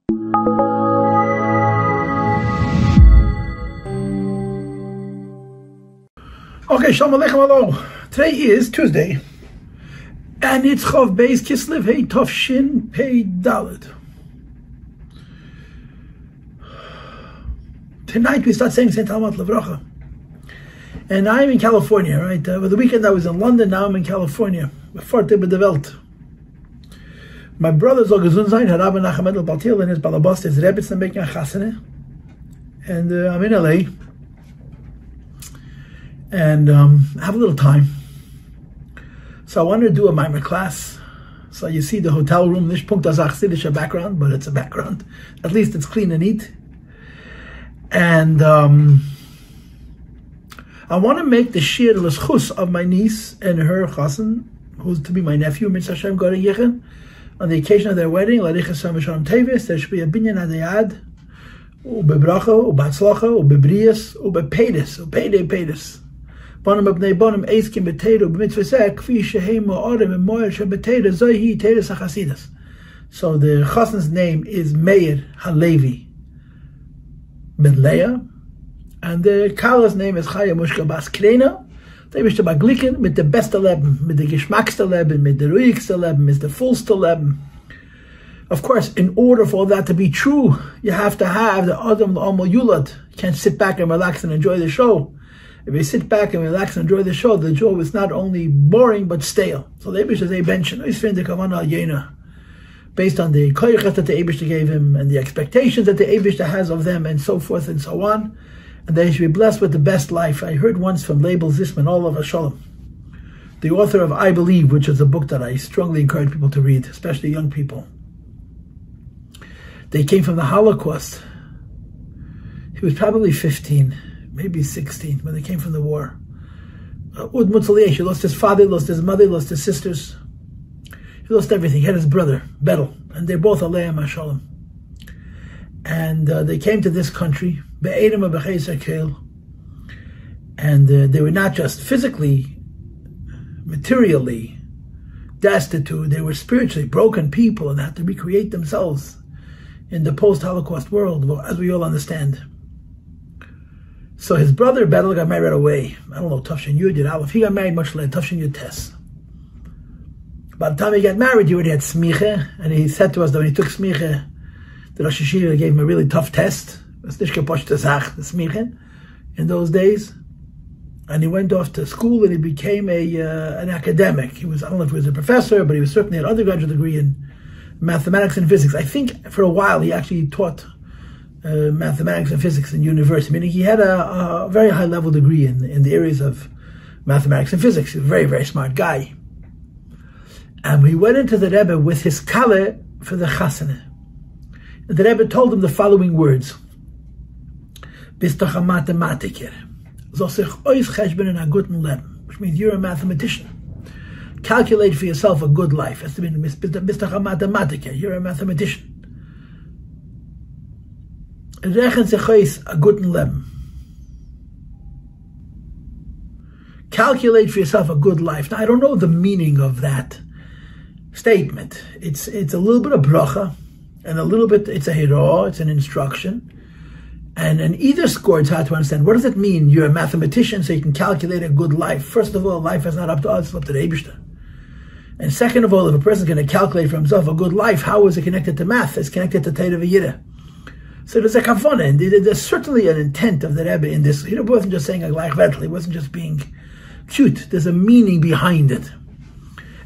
Okay, Shalom Aleichem, hello. Today is Tuesday, and it's Chav Beis Kislev Hey Tov Shin Pei Daled. Tonight we start saying Saint Talmud Levracha. And I'm in California, right? Over the weekend I was in London, now I'm in California. Frierdike Rebbe. My brother's all gesund sein, Rabbi Paltiel and his Balabas, his Rebbe, is making a chasana. And I'm in LA. And I have a little time. So I wanted to do a Mamer class. So you see the hotel room, Nish Punkt Azach Siddish background, but it's a background. At least it's clean and neat. And I want to make the shir l'schus of my niece and her chassan, who's to be my nephew, Mitzvah Hashem Goren Yechida, on the occasion of their wedding. L'richas Shalom Tevis, there should be a binyan adayad, ubebracha, ubatzlacha, ubebrias, ubepedis, upedis. Bonim abnei bonim eiskim betedu b'mitzvah zeh kfi shehem ma'orim and moyer shebetedu zohi tedes hachasidus. So the chassan's name is Meir Halevi ben Leah, and the Kala's name is Chaya Mushka Bas Krena. They wish to bagliken mit the beste Leben, mit the geschmackste Leben, mit the ruhigste Leben, mit the fullste Leben. Of course, in order for that to be true, you have to have the Adam L'Omal Yulad. You can't sit back and relax and enjoy the show. If you sit back and relax and enjoy the show is not only boring but stale. So the Eibush is a bench, based on the koyach that the Eibush gave him and the expectations that the Eibush has of them, and so forth and so on. And they should be blessed with the best life. I heard once from Label Zisman, all of Shalom, the author of I Believe, which is a book that I strongly encourage people to read, especially young people. They came from the Holocaust. He was probably 15, maybe 16, when they came from the war. He lost his father, he lost his mother, he lost his sisters. He lost everything. He had his brother, Betel, and they're both Aleim HaShalom. And they came to this country, and they were not just physically, materially destitute, they were spiritually broken people and had to recreate themselves in the post-Holocaust world, as we all understand. So his brother Betel got married right away. I don't know, Tafshin Yud, Yud Aleph. He got married much later, Tafshin Yud Tes. By the time he got married, he already had smicha, and he said to us that when he took smicha, the Rosh Hashiva gave him a really tough test. In those days. And he went off to school and he became an academic. He was, I don't know if he was a professor, but he was certainly an undergraduate degree in mathematics and physics. I think for a while he actually taught mathematics and physics in university, meaning he had a very high level degree in the areas of mathematics and physics. He was a very, very smart guy. And he went into the Rebbe with his kale for the chasana. The Rebbe told him the following words: Bist doch a mathematiker. Soll sich ois cheshben in a guten Leben, which means you're a mathematician. Calculate for yourself a good life. That's to mean, bist doch a mathematiker. You're a mathematician. Rechnen sich ois a guten Leben. Calculate for yourself a good life. Now, I don't know the meaning of that statement. It's a little bit of bracha, and a little bit, it's a hira, it's an instruction. And either score, it's hard to understand. What does it mean? You're a mathematician, so you can calculate a good life. First of all, life is not up to us, it's up to the Eibishter. And second of all, if a person's going to calculate for himself a good life, how is it connected to math? It's connected to Teira v'Yira. So there's a kavanah, and there's certainly an intent of the Rebbe in this. He wasn't just saying a gleich vettel, he wasn't just being cute. There's a meaning behind it.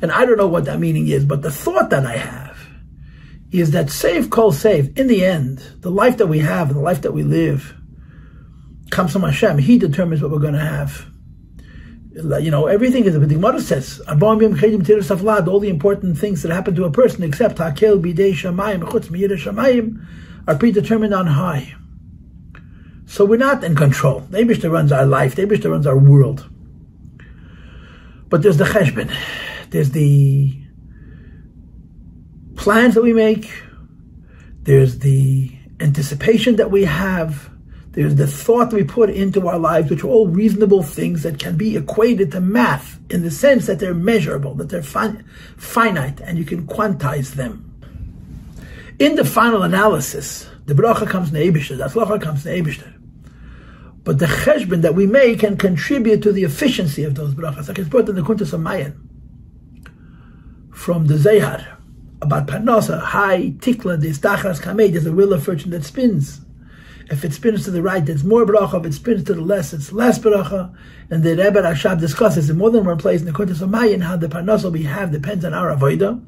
And I don't know what that meaning is, but the thought that I have is that save, kol save, in the end, the life that we have and the life that we live comes from Hashem. He determines what we're going to have. You know, everything is, the Gemara says, all the important things that happen to a person except hakel bidei shamayim, chutz miyireh shamayim, are predetermined on high. So we're not in control. The Eibishter runs our life, the Eibishter runs our world. But there's the cheshbon, there's the plans that we make, there's the anticipation that we have, there's the thought that we put into our lives, which are all reasonable things that can be equated to math in the sense that they're measurable, that they're finite, and you can quantize them. In the final analysis, the bracha comes ne'ebishter, the atzlacha comes ne'ebishter. But the cheshbon that we make can contribute to the efficiency of those brachas. Like it's brought in the Kuntas of Mayan from the Zehar about Parnasa, high tikla, this dachas kamei, there's a wheel of fortune that spins. If it spins to the right, it's more bracha. If it spins to the left, it's less bracha. And the Rebbe Rashab discusses in more than one place in the Kuntas of Mayan how the Parnasa we have depends on our avodah.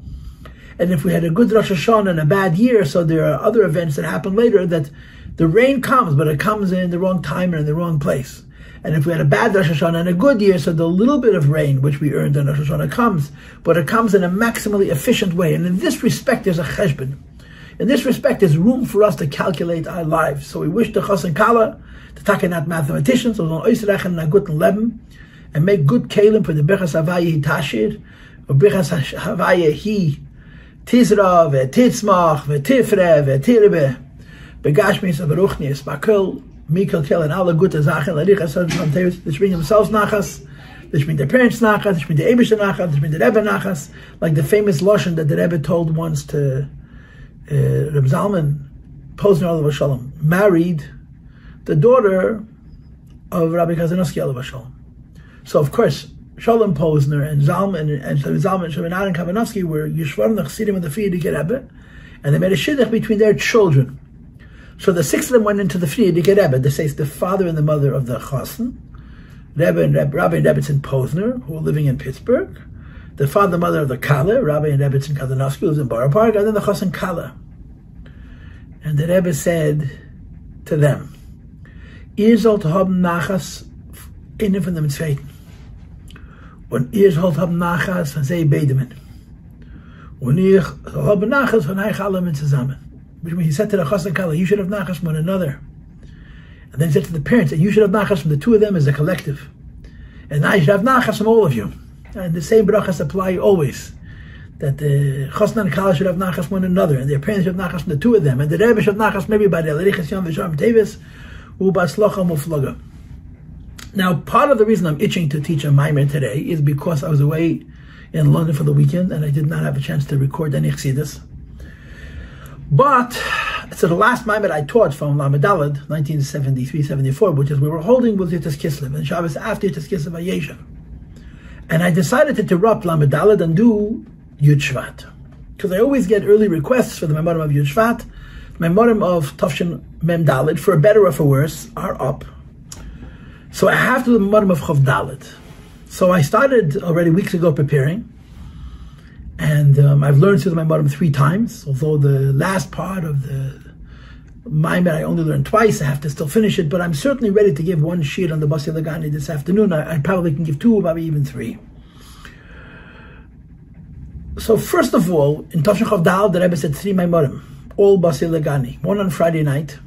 And if we had a good Rosh Hashanah and a bad year, so there are other events that happen later that the rain comes, but it comes in the wrong time and in the wrong place. And if we had a bad Rosh Hashanah and a good year, so the little bit of rain which we earned in Rosh Hashanah comes, but it comes in a maximally efficient way. And in this respect, there's a cheshbon. In this respect, there's room for us to calculate our lives. So we wish the chas and kala, the takenat mathematicians, so and make good kalim for the Bechas Havaya Tashir, or Bechas Havaya He Tizra, Titzmach, Tifre, Tirbe, Begashmis, Beruchnis, Bakel, Mikel Kel, and all the good Zachen, Larichas, they bring themselves nachas, they bring their parents nachas, they bring the Eibisher nachas, they bring the Rebbe nachas, like the famous Lashon that the Rebbe told once to Reb Zalman, Posner Olav Shalom, married the daughter of Rabbi Kazanowski Olav Shalom. So of course, Shalom Posner and Zalman and Sheminad and Kavanovsky were Yishvarim the Chassidim of the Frierdike Rebbe, and they made a shidduch between their children. So the six of them went into the Frierdike Rebbe. They say it's the father and the mother of the Chassan, Rabbi and Rebbetzin Posner, who were living in Pittsburgh, the father and the mother of the Kala, Rabbi and Rebbetzin Kazanowski, who was in Borough Park, and then the Chassan Kala. And the Rebbe said to them, "Ihr sollt haben Nachas innen von dem Zweiten. Und ihr sollt haben Nachas von sie beiden. Und ihr sollt haben Nachas von euch alle zusammen." Which means he said to the Chassan Kala, you should have Nachas from one another. And then he said to the parents, and you should have Nachas from the two of them as a collective. And I should have Nachas from all of you. And the same brachas apply always. That the Chassan and Kala should have Nachas from one another, and their parents should have Nachas from the two of them. And the Rebbe should have Nachas from everybody. Now, part of the reason I'm itching to teach a Mamer today is because I was away in London for the weekend and I did not have a chance to record any Yechidus. But, so the last Mamer I taught from Lamed 1973-74, which is we were holding with Tzidkas Kislev, and Shabbos after Tzidkas Kislev Vayeshev. And I decided to interrupt Lamed and do Yud Shvat. Because I always get early requests for the Memorim of Yud Shvat. The Memorim of Tafshin Mem Daled, for better or for worse, are up. So I have to do the Memorim of Chav Dalet. So I started already weeks ago preparing, and I've learned through the Memorim 3 times, although the last part of the Mamer I only learned twice. I have to still finish it, but I'm certainly ready to give one sheet on the Basi Legani this afternoon. I probably can give 2, maybe even 3. So first of all, in Tafshin Chav Dalet, the Rebbe said 3 Memorim, all Basi Legani, 1 on Friday night,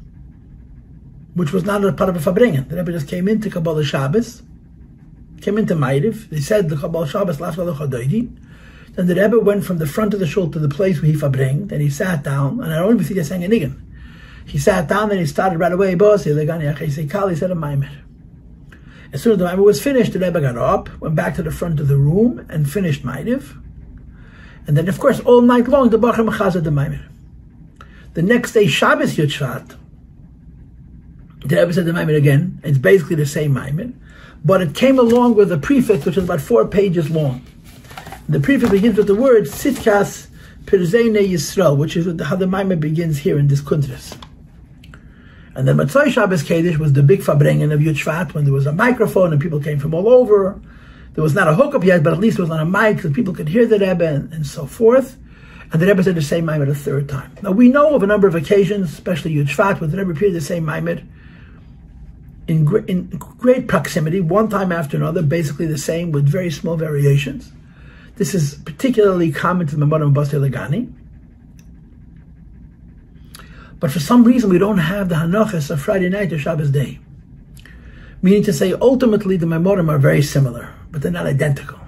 which was not a part of a Fabringen. The Rebbe just came into Kabbalah Shabbos, came into Ma'ariv. They said the Kabbalah Shabbos last Chadoidi. Then the Rebbe went from the front of the shul to the place where he Fabringed, and he sat down, and I don't even think he sang a niggin. He sat down and he started right away, Basi Legani Achei Kal, he said a Mamer. As soon as the Mamer was finished, the Rebbe got up, went back to the front of the room, and finished Ma'ariv. And then, of course, all night long, the Bacher Mechazah the Mamer. The next day, Shabbos Yud Shvat, the Rebbe said the Mamer again. It's basically the same Mamer, but it came along with a prefix which is about 4 pages long. The prefix begins with the word Tzidkas Pizrono Yisrael, which is how the Mamer begins here in this Kuntras. And then Matzai Shabbos Kodesh was the big Fabringen of Yud Shvat, when there was a microphone and people came from all over. There was not a hookup yet, but at least it was on a mic so people could hear the Rebbe and so forth. And the Rebbe said the same Mamer the 3rd time. Now we know of a number of occasions, especially Yud Shvat, where the Rebbe repeated the same Mamer in great proximity, one time after another, basically the same with very small variations. This is particularly common to the Memorim of Basi Legani. But for some reason we don't have the Hanachas of Friday night or Shabbos day. Meaning to say, ultimately the Memorim are very similar, but they're not identical.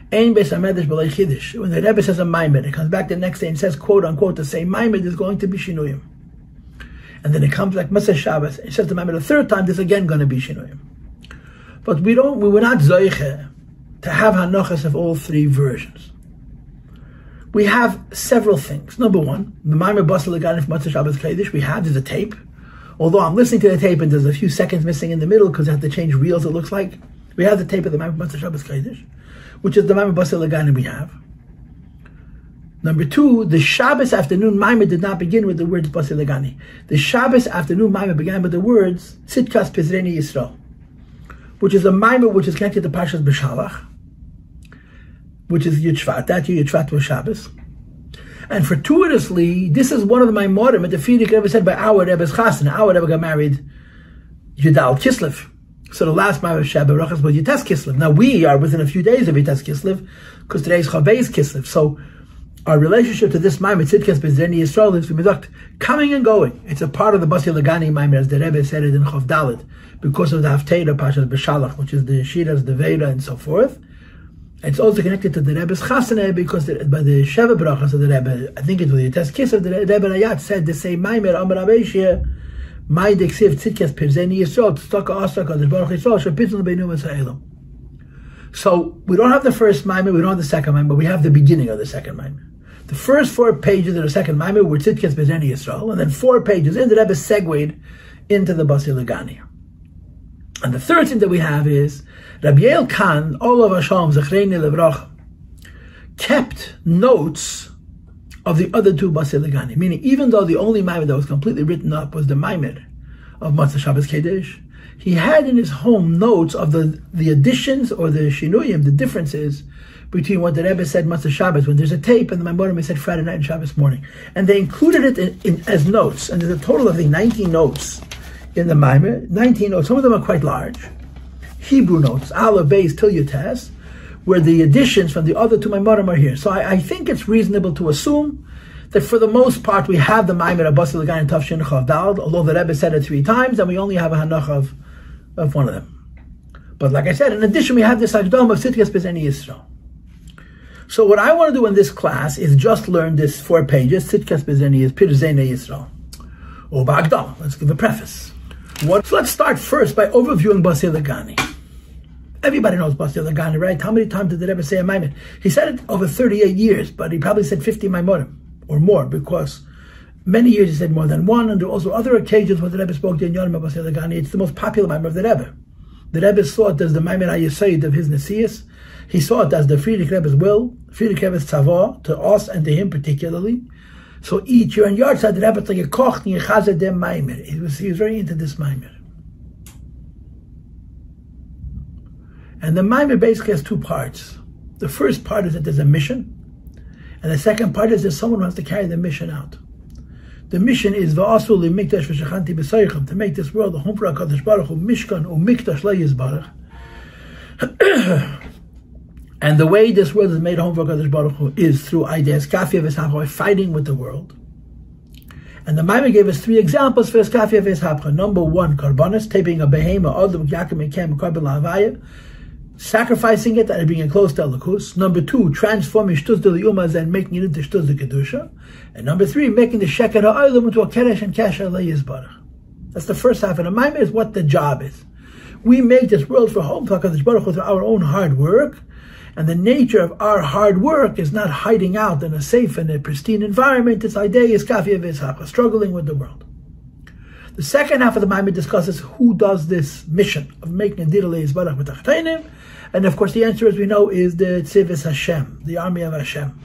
When the Rebbe says a Mamer, it comes back the next day and says, quote unquote, the same Mamer, there's going to be Shinuyim. And then it comes like Matzah Shabbos, it says the Mamer the 3rd time, there's again going to be Shinuyim. But we were not Zoiche to have Hanachas of all 3 versions. we have several things. Number one, the Mamer Basi Legani from Motzei Shabbos Kodesh, there's a tape. Although I'm listening to the tape and there's a few seconds missing in the middle because I have to change reels, it looks like. We have the tape of the Mamer Motzei Shabbos Kodesh, which is the Mamer Basi Legani we have. Number two, the Shabbos afternoon Mamer did not begin with the words Basi Legani. The Shabbos afternoon Mamer began with the words Tzidkas Pizrono, which is a Mamer which is connected to Parshas B'Shalach, which is Yechida. That year Yechida was Shabbos. And fortuitously, this is one of the Maimorim that the Frierdike Rebbe said by our Rebbe's Chassan. Our Rebbe got married Yudal Kislev. So the last Mamer of Sheva Brachos was Yudal Kislev. Now we are within a few days of Yudal Kislev because today is Chavei's Kislev. So our relationship to this Mamer, Tzidkas Pizrono Yisrael, is conduct coming and going. It's a part of the Basi Legani Mamer, as the Rebbe said it in Chav Dalet, because of the Haftarah Parshas B'Shalach, which is the Yeshidas, the Veda, and so forth. It's also connected to the Rebbe's Chasana because by the Sheva Brachos of the Rebbe, I think it was the Yudal Kislev, the Rebbe Rayat said the same Mamer, Amar Abeshia, Mai Deksiv Tzidkas Pizrono Yisrael, Tzedakah Asa Kadosh Baruch Yisrael, Shepitzon Beinu Masa'elam. So we don't have the first Mamer, we don't have the second Mamer, but we have the beginning of the second Mamer. The first 4 pages of the second Mamer were Tzidkas Pizrono Yisrael, and then 4 pages in the Rebbe segued into the Basi Legani. And the third thing that we have is Rabbi Khan, all of Hashem, Zechreini Levracha, kept notes of the other 2 Basi Legani, meaning even though the only Mamer that was completely written up was the Mamer of Motzei Shabbos Kodesh, he had in his home notes of the additions or the shinuyim, the differences between what the Rebbe said Motzei Shabbos when there's a tape and the Maimorim said Friday night and Shabbos morning. And they included it in as notes. And there's a total of 19 notes in the Mamer. 19 notes. Some of them are quite large. Hebrew notes, Aleph, Beis, Til Yutes, where the additions from the other 2 Maimorim are here. So I think it's reasonable to assume that for the most part we have the Mamer of Basi Legani and Tafshin Chav Daled, although the Rebbe said it 3 times and we only have a Hanach of one of them. But like I said, in addition we have this Agdom of Tzidkas Pizrono Yisrael. So what I want to do in this class is just learn this 4 pages, Tzidkas Pizrono Yisrael. Or Ba'agdam. Let's give a preface. So let's start first by overviewing Basi Legani. Everybody knows Basi Legani, right? How many times did the Rebbe say a Maimon? He said it over 38 years, but he probably said 50 Maimorim or more, because many years he said more than one, and there were also other occasions when the Rebbe spoke to Yom Basi Legani. It's the most popular Maimon of the Rebbe. The Rebbe saw it as the Maimon HaYesod of his Nesias. He saw it as the Frierdike Rebbe's will, Frierdike Rebbe's tzava, to us and to him particularly. So each year in Yard said the Rebbe like a koch ni chazed dem Mamer. He was very into this Mamer. And the Mamer basically has 2 parts. The first part is that there's a mission, and the second part is there's someone who has to carry the mission out. The mission is v'asu li mikdash v'shachanti b'soichem, to make this world a home for HaKadosh Baruch Hu, mishkan u mikdash lo yizbarach. And the way this world is made home for HaKadosh Baruch Hu is through ideas, kafia v'eshapcha, fighting with the world. And the Mamer gave us 3 examples for kafia v'eshapcha. Number 1, karbanis, taping a behema, adam yakim ekem, karban la'avaya, sacrificing it and bringing it close to Elokus. Number 2, transforming shtuz de liyumaz and making it into shtuz de kedusha. And number 3, making the sheker ha'olam into a keresh and kasher le'yizbarach. That's the first half. And the Mamer is what the job is. We make this world for home for HaKadosh Baruch Hu through our own hard work. And the nature of our hard work is not hiding out in a safe and a pristine environment. This idea is kafia v'eshapcha, struggling with the world. The second half of the Mamer discusses who does this mission of making a dir le'yizbarach b'tachteinim. And of course the answer, as we know, is the Tzivos Hashem, the army of Hashem.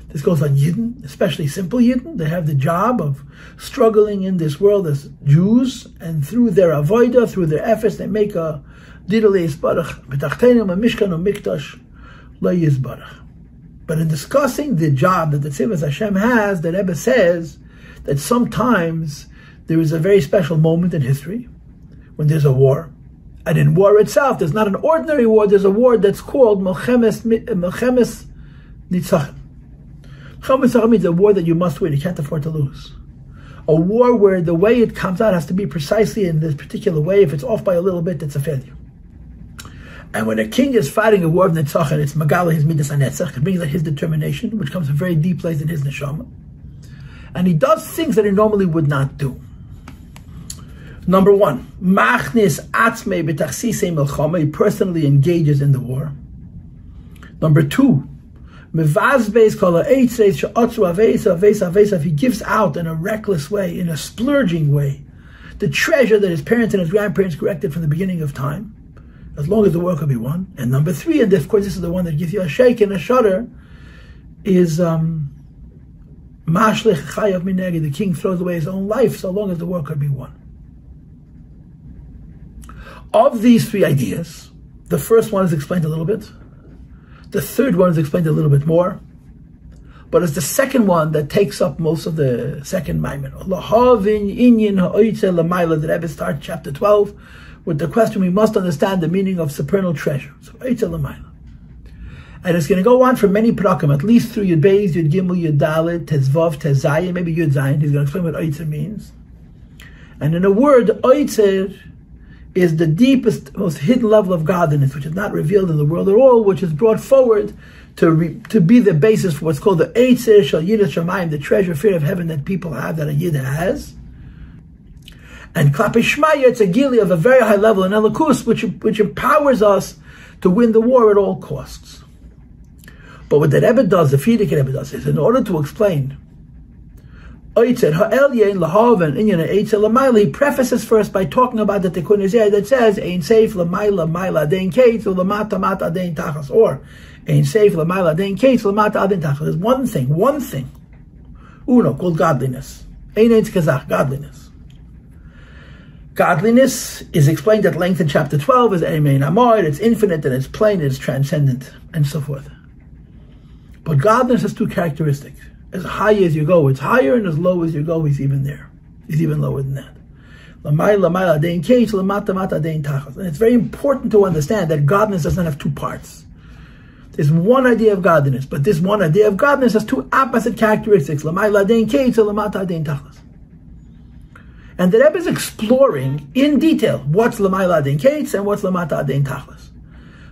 This goes on Yidden, especially simple Yidden. They have the job of struggling in this world as Jews, and through their avodah, through their efforts, they make a dir le'yizbarach b'tachteinim, a mishkan or mikdash lo yizbarach. But in discussing the job that the Tzivos Hashem has, the Rebbe says that sometimes there is a very special moment in history when there's a war. And in war itself, there's not an ordinary war, there's a war that's called Melchemes Nitzachim. Melchemes Nitzachim means a war that you must win, you can't afford to lose. A war where the way it comes out has to be precisely in this particular way. If it's off by a little bit, it's a failure. And when a king is fighting a war of Netzachim, it's Magala, his Midas HaNetzach, it brings out his determination, which comes a very deep place in his Neshama. And he does things that he normally would not do. Number 1, Machnis Atzmei B'Tachsisei Melchama, he personally engages in the war. Number 2, He gives out in a reckless way, in a splurging way, the treasure that his parents and his grandparents corrected from the beginning of time, as long as the work will be one. And number 3, and of course this is the one that gives you a shake and a shudder, is Mashlich Chayav Minegi. The king throws away his own life so long as the work could be one. Of these 3 ideas, the first one is explained a little bit. The third one is explained a little bit more. But it's the second one that takes up most of the second Mamer. The Rebbe starts chapter 12 with the question, we must understand the meaning of supernal treasure. So, and it's going to go on for many parakim, at least through Yud Beis, Yud Gimel, Yud Dalet, Tezvav, Tezayin, maybe Yud Zayin. He's going to explain what Oitzer means. And in a word, Oitzer is the deepest, most hidden level of godliness, which is not revealed in the world at all, which is brought forward to be the basis for what's called the Eitzer Shal Yirah Shamayim, the treasure, fear of heaven that people have, that a Yid has. And Klape Shmaya, it's a gili of a very high level in Elokus, which empowers us to win the war at all costs. But what the Rebbe does, the Frierdike Rebbe does, is in order to explain Oitzer Ha'el Yein Lahav and Inyan Eitzer L'mayla, he prefaces first by talking about the Tikkun Ezeh that says Ein Seif L'mayla Mayla Adein Keitz L'mata Mata Adein Tachas, or Ein Seif L'mayla Adein Keitz L'mata Adein Tachas. There's one thing, uno, called godliness. Ein Eitz Kazach, godliness. Godliness is explained at length in chapter 12 as Emein Amor, it's infinite and it's plain and it's transcendent, and so forth. But godliness has 2 characteristics. As high as you go, it's higher, and as low as you go, he's even there. He's even lower than that. And it's very important to understand that godliness does not have 2 parts. There's one idea of godliness, but this one idea of godliness has 2 opposite characteristics. And the Rebbe is exploring in detail what's L'mayla Adein Keitz and what's L'mata Adein Tachlis.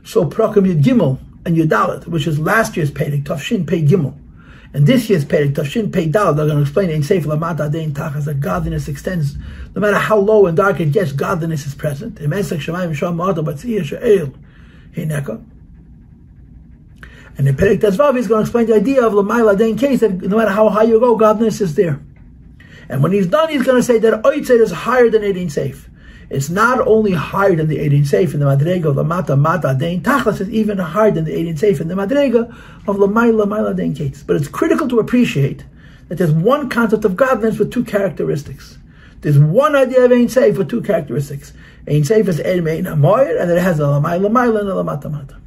So Prakim Yud Gimel and Yud Dalet, which is last year's Perek Tafshin Pei Gimel, and this year's Perek Tafshin Pei Dalet, they're going to explain in Seif L'mata Adein Tachlis that godliness extends, no matter how low and dark it gets, godliness is present. And in Perek Tezvav, he's going to explain the idea of L'mayla Adein Keitz, that no matter how high you go, godliness is there. And when he's done, he's going to say that Oitzer is higher than Eidin Seif. It's not only higher than the Eidin Seif in the Madrega of Lamata Mata Adein Tachlis, it's even higher than the Eidin Seif in the Madrega of L'mayla Adein Keitz. But it's critical to appreciate that there's one concept of godliness with 2 characteristics. There's one idea of Ein Seif with 2 characteristics. Ein Seif is Emein Amor, and it has a L'mayla and a Lamata Mata.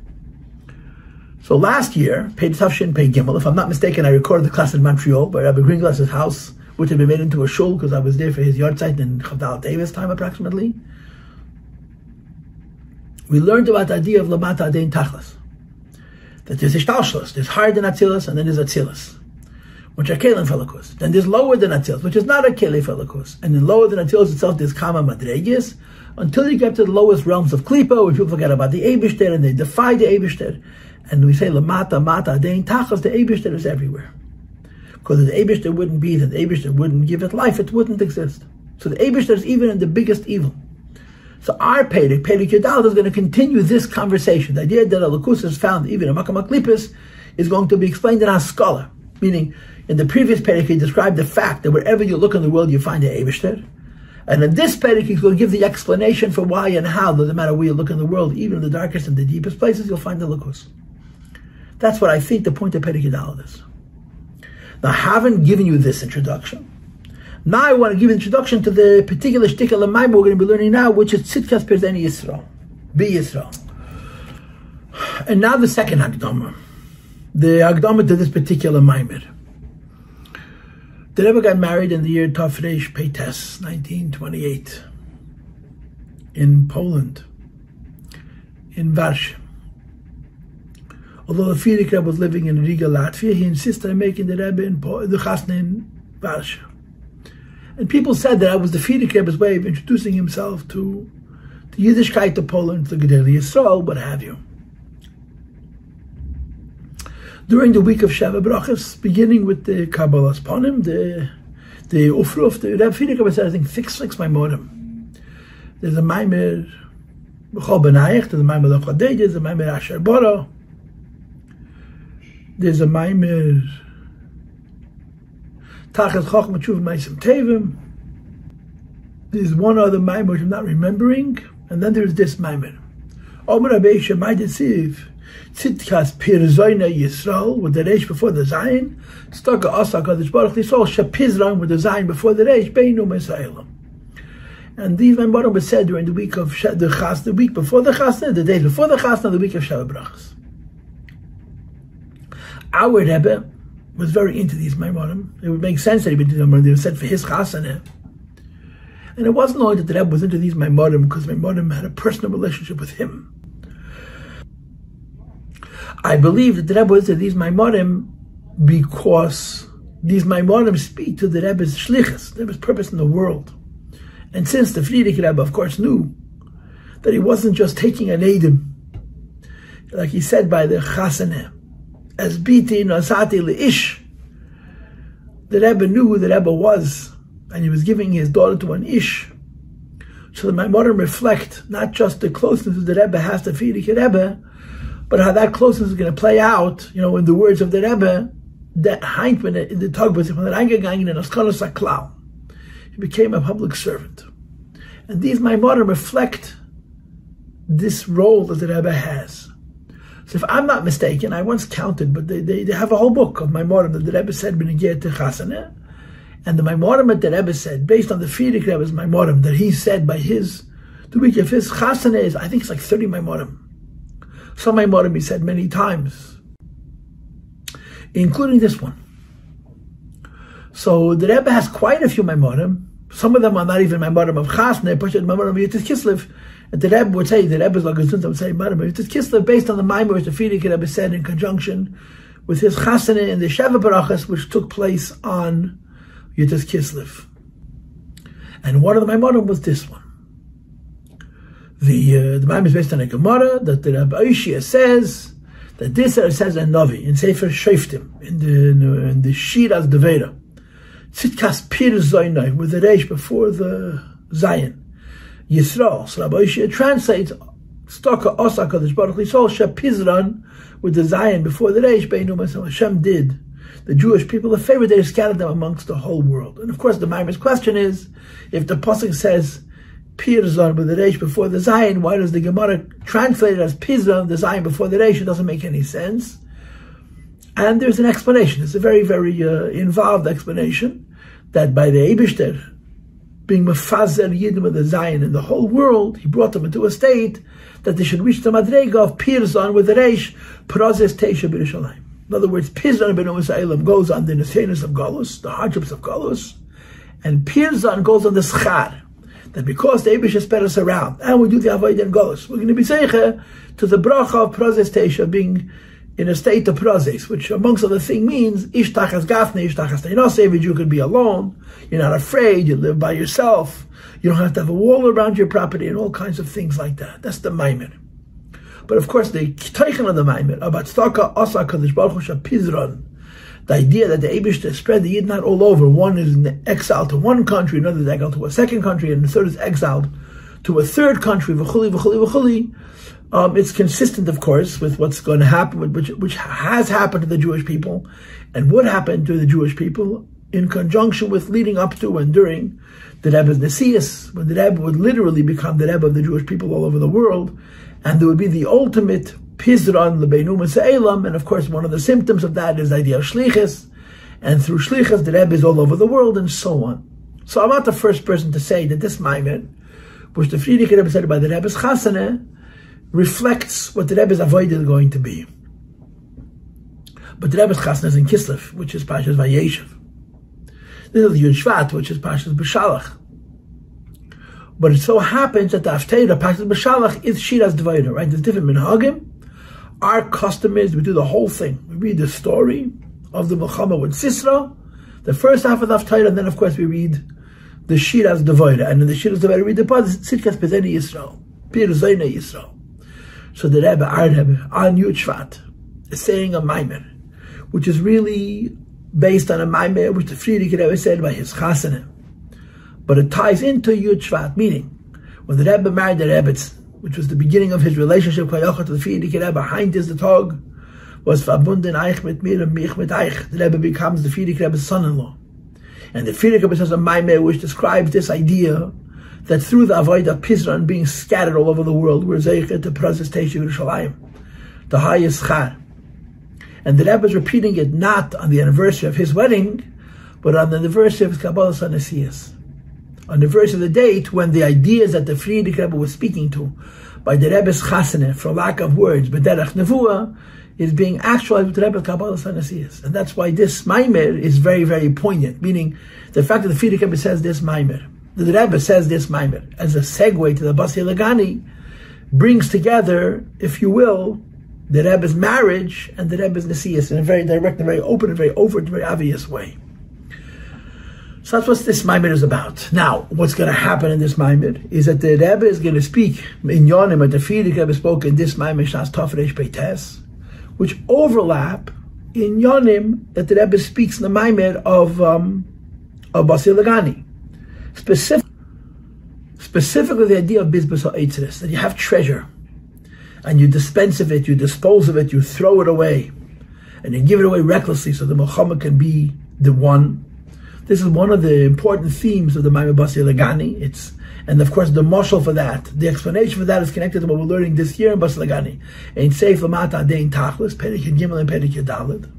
So last year, Pei Tafshin Pei Gimel, if I'm not mistaken, I recorded the class in Montreal by Rabbi Greenglass's house, which had been made into a shul because I was there for his yahrzeit in Chavdal Davis time approximately. We learned about the idea of L'mata Adein Tachlis. That there's Ishtalshlus, there's higher than Atzilus, and then there's Atzilus, which are Kelim Felakus. Then there's lower than Atzilus, which is not a Kelim Felakus. And then lower than Atzilus itself, there's Kama Madregis, until you get to the lowest realms of Klipa, where people forget about the Eibishter, and they defy the Eibishter. And we say L'mata Mata Adein Tachlis, the Eibishter is everywhere. Because if the Eibishter wouldn't be, that the Eibishter wouldn't give it life, it wouldn't exist. So the Eibishter is even in the biggest evil. So our Perek Yudal, is going to continue this conversation. The idea that Elokus is found even in Makam HaKlipos is going to be explained in Haskalah. Meaning, in the previous Perek he described the fact that wherever you look in the world you find the Eibishter. And in this Perek he's going to give the explanation for why and how, no matter where you look in the world, even in the darkest and the deepest places, you'll find the Elokus. That's what I think the point of Perek Yudal is. Now, I haven't given you this introduction. Now I want to give an introduction to the particular shtick of Mamer we're going to be learning now, which is Tzidkas Pizrono Yisrael. Be Yisrael. And now the second Akdama. The Akdama to this particular Mamer. The Rebbe got married in the year Tafresh Peites, 1928. In Poland. In Warsaw. Although the Frierdike Rebbe was living in Riga, Latvia, he insisted on making the Rebbe the Chasna in Warsaw. And people said that was the Frierdike Rebbe's way of introducing himself to Yiddishkeit, to Poland, to Gedeli Yisrael, what have you. During the week of Sheva Brachos, beginning with the Kabbalas Ponim, the Ufruf, the Rebbe Frierdike Rebbe said, I think, six Maimorim. There's a Mamer B'chol Benayich, there's a Mamer L'chodei, there's a Mamer Asher Boro. There's a Mamer, Tachat Chochma Tshuva Meisim Tevim. There's one other Mamer which I'm not remembering, and then there's this Mamer. Omer Rabbi Shemai Detziv, Tzidkas Pizrono Yisrael, with the Reish before the Zayin, Tzedakah Osa HaKadosh Baruch Yisrael, Shepizron with the Zayin before the Reish, Beinu Mesa'elam. And these Maimorim were said during the week of the week before the Chasna, the days before the Chasna, the week of Sheva Brachos. Our Rebbe was very into these Maimorim. It would make sense that he would do them, they were said for his Chasna. And it wasn't only that the Rebbe was into these Maimorim because Maimorim had a personal relationship with him. I believe that the Rebbe was into these Maimorim because these Maimorim speak to the Rebbe's shlichus, the Rebbe's purpose in the world. And since the Frierdike Rebbe, of course, knew that he wasn't just taking an Eidim, like he said by the Chasana, as biti nasati leish, the Rebbe knew who the Rebbe was, and he was giving his daughter to an ish. So the Maimorim reflect not just the closeness that the Rebbe has to Frierdike Rebbe, but how that closeness is going to play out, in the words of the Rebbe, that Heintman in the Tag was von der eingegangen in Askalos Aklau. He became a public servant. And these Maimorim reflect this role that the Rebbe has. So if I'm not mistaken, I once counted, but they have a whole book of Maimorim that the Rebbe said, B'negiyah to Chasana. And the Maimorim that the Rebbe said, based on the Frierdike Rebbe's Maimorim, that he said by the week of his Chasana is, I think it's like 30 Maimorim. Some Maimorim he said many times, including this one. So the Rebbe has quite a few Maimorim. Some of them are not even Maimorim of Chasna, but Maimorim of Yechida Kislev. And the Rebbe would say, the Rebbe's Lagazunta would say, Maimorim of Yechida Kislev, based on the Maimor which the Frierdike Rebbe said in conjunction with his Chasana in the Sheva Brachos, which took place on Yechida Kislev. And one of the Maimorim was this one. The Maimor is based on a Gemara that the Rabbi Yossi says that this says a Navi in Sefer Shoftim in the Shiraz Devera. Tzidkas Pizrono with the Reish before the Zayin. Yisrael. So Rabbi Yossi translates Tzedakah Osa HaKadosh Baruch Yisrael Shepizron with the Zayin before the Reish. Beinu Mesa'elam. Hashem did the Jewish people a favor; they scattered them amongst the whole world. And of course, the Maimor's question is, if the pasuk says Pizron with the Reish before the Zayin, why does the Gemara translate it as Pizron, the Zayin before the Reish? It doesn't make any sense. And there's an explanation. It's a very, very involved explanation that by the Eibishter being Mefazer Yiddim with the Zayin in the whole world, he brought them into a state that they should reach the Madrega of Pizron with the Reish, Prozes Teisha B'Yerushalayim. In other words, Pizron ben Mesa'elam goes on the Nesenis of Galus, the hardships of Galus, and Pizron goes on the Schar. That because the Eibush spread us around, and we do the Avodah and Galus, we're going to be Zeicha to the Bracha of Prozes Teisha, being in a state of Prozes, which amongst other things means, Ish Tachas Gafne, Ish Tachas Teinose, every Jew can be alone, you're not afraid, you live by yourself, you don't have to have a wall around your property, and all kinds of things like that. That's the Mamer. But of course, the Teichen of the Mamer, about Tzedakah Osa HaKadosh Baruch Hu Pizron, the idea that the Eibush spread the Yid not all over. One is in exile to one country, another is exiled to a second country, and the third is exiled to a third country. V'chuli, v'chuli, v'chuli. It's consistent, of course, with what's going to happen, which has happened to the Jewish people, and would happen to the Jewish people in conjunction with leading up to and during the Rebbe's Nesias, when the Rebbe would literally become the Rebbe of the Jewish people all over the world, and there would be the ultimate Pizron lebeinu mesa'elam, and of course one of the symptoms of that is the idea of shlichus, and through shlichus the Rebbe is all over the world, and so on. So I'm not the first person to say that this Maimon, which the Frierdike Rebbe said by the Rebbe's Chasana, reflects what the Rebbe's avodah is going to be. But the Rebbe's Chasana is in Kislev, which is Parshas Vayeshev. This is the Yud Shvat, which is Parshas B'Shalach. But it so happens that the Haftarah, Parshas B'Shalach, is Shiraz Dvaira, right? There's different minhagim. Our custom is we do the whole thing. We read the story of the Milchama with Sisra, the first half of the Haftarah, and then of course we read the Shiraz Dvaira. And in the Shiraz Dvaira, we read the part of Tzidkas Pizrono Yisrael, Pizrono Yisrael. So the Rebbe, our Rebbe, on Yud Shvat, is saying a Mamer, which is really based on a Mamer which the Frierdike Rebbe said by his Chasana. But it ties into Yud Shvat, meaning when the Rebbe married the Rebbe, which was the beginning of his relationship with the Frierdike Rebbe, behind is the Tog, was verbunden eich mit mir und mich mit eich. The Rebbe becomes the Frierdike Rebbe's son-in-law. And the Frierdike Rebbe says a Mamer which describes this idea that through the Avodah Pizrono being scattered all over the world, we're Yechida to prefix Yerushalayim, the highest schar. And the Rebbe is repeating it not on the anniversary of his wedding, but on the anniversary of his Kabbalah's Anasiyas. On the anniversary of the date when the ideas that the Frierdike Rebbe was speaking to by the Rebbe's chasana, for lack of words, b'derech nevuah, is being actualized with the Rebbe's Kabbalah's Anasiyas. And that's why this Mamer is very, very poignant, meaning the fact that the Frierdike Rebbe says this Mamer, the Rebbe says this Mamer, as a segue to the Basi Legani, brings together, if you will, the Rebbe's marriage and the Rebbe's Nesiyas in a very direct and very open and very overt and very obvious way. So that's what this Mamer is about. Now, what's going to happen in this Mamer is that the Rebbe is going to speak in Yonim, and the Frierdike Rebbe spoke in this Mamer, Shas Tafresh Beites, which overlap in Yonim that the Rebbe speaks in the Mamer of Basi Legani. Specifically the idea of Bzibus Ha'Eitzres, that you have treasure, and you dispense of it, you dispose of it, you throw it away, and you give it away recklessly so the Neshama can be the one. This is one of the important themes of the Mamer Basi Legani. And of course the mashal for that, the explanation for that is connected to what we're learning this year in Basi Legani. Ein Seif Lamata Adein Tachlis, Perek Gimel and Perek Yadalid,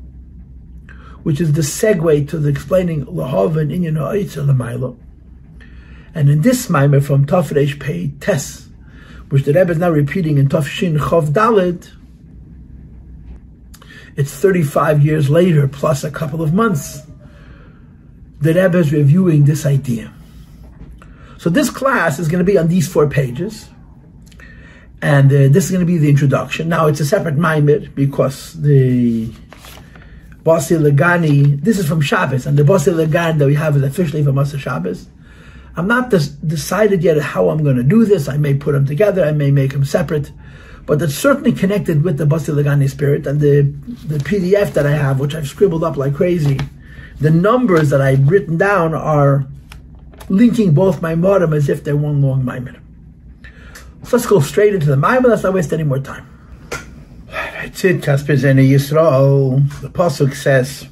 which is the segue to the explaining Lahov and Inyan Ha'Otzar L'maylo. And in this Mamer from Tafresh Pei Tes, which the Rebbe is now repeating in Tafshin Chav Dalid, it's 35 years later plus a couple of months. The Rebbe is reviewing this idea. So this class is going to be on these 4 pages. And this is going to be the introduction. Now it's a separate Mamer because the Basi Legani, this is from Shabbos, and the Basi Legani that we have is officially from Master Shabbos. I'm not decided yet how I'm going to do this. I may put them together, I may make them separate. But it's certainly connected with the Basi Legani spirit, and the PDF that I have, which I've scribbled up like crazy, the numbers that I've written down are linking both my Maimonides as if they're one long Maimon. So let's go straight into the Maimon. Let's not waste any more time. Tzidkas Pizrono, the Pasuk says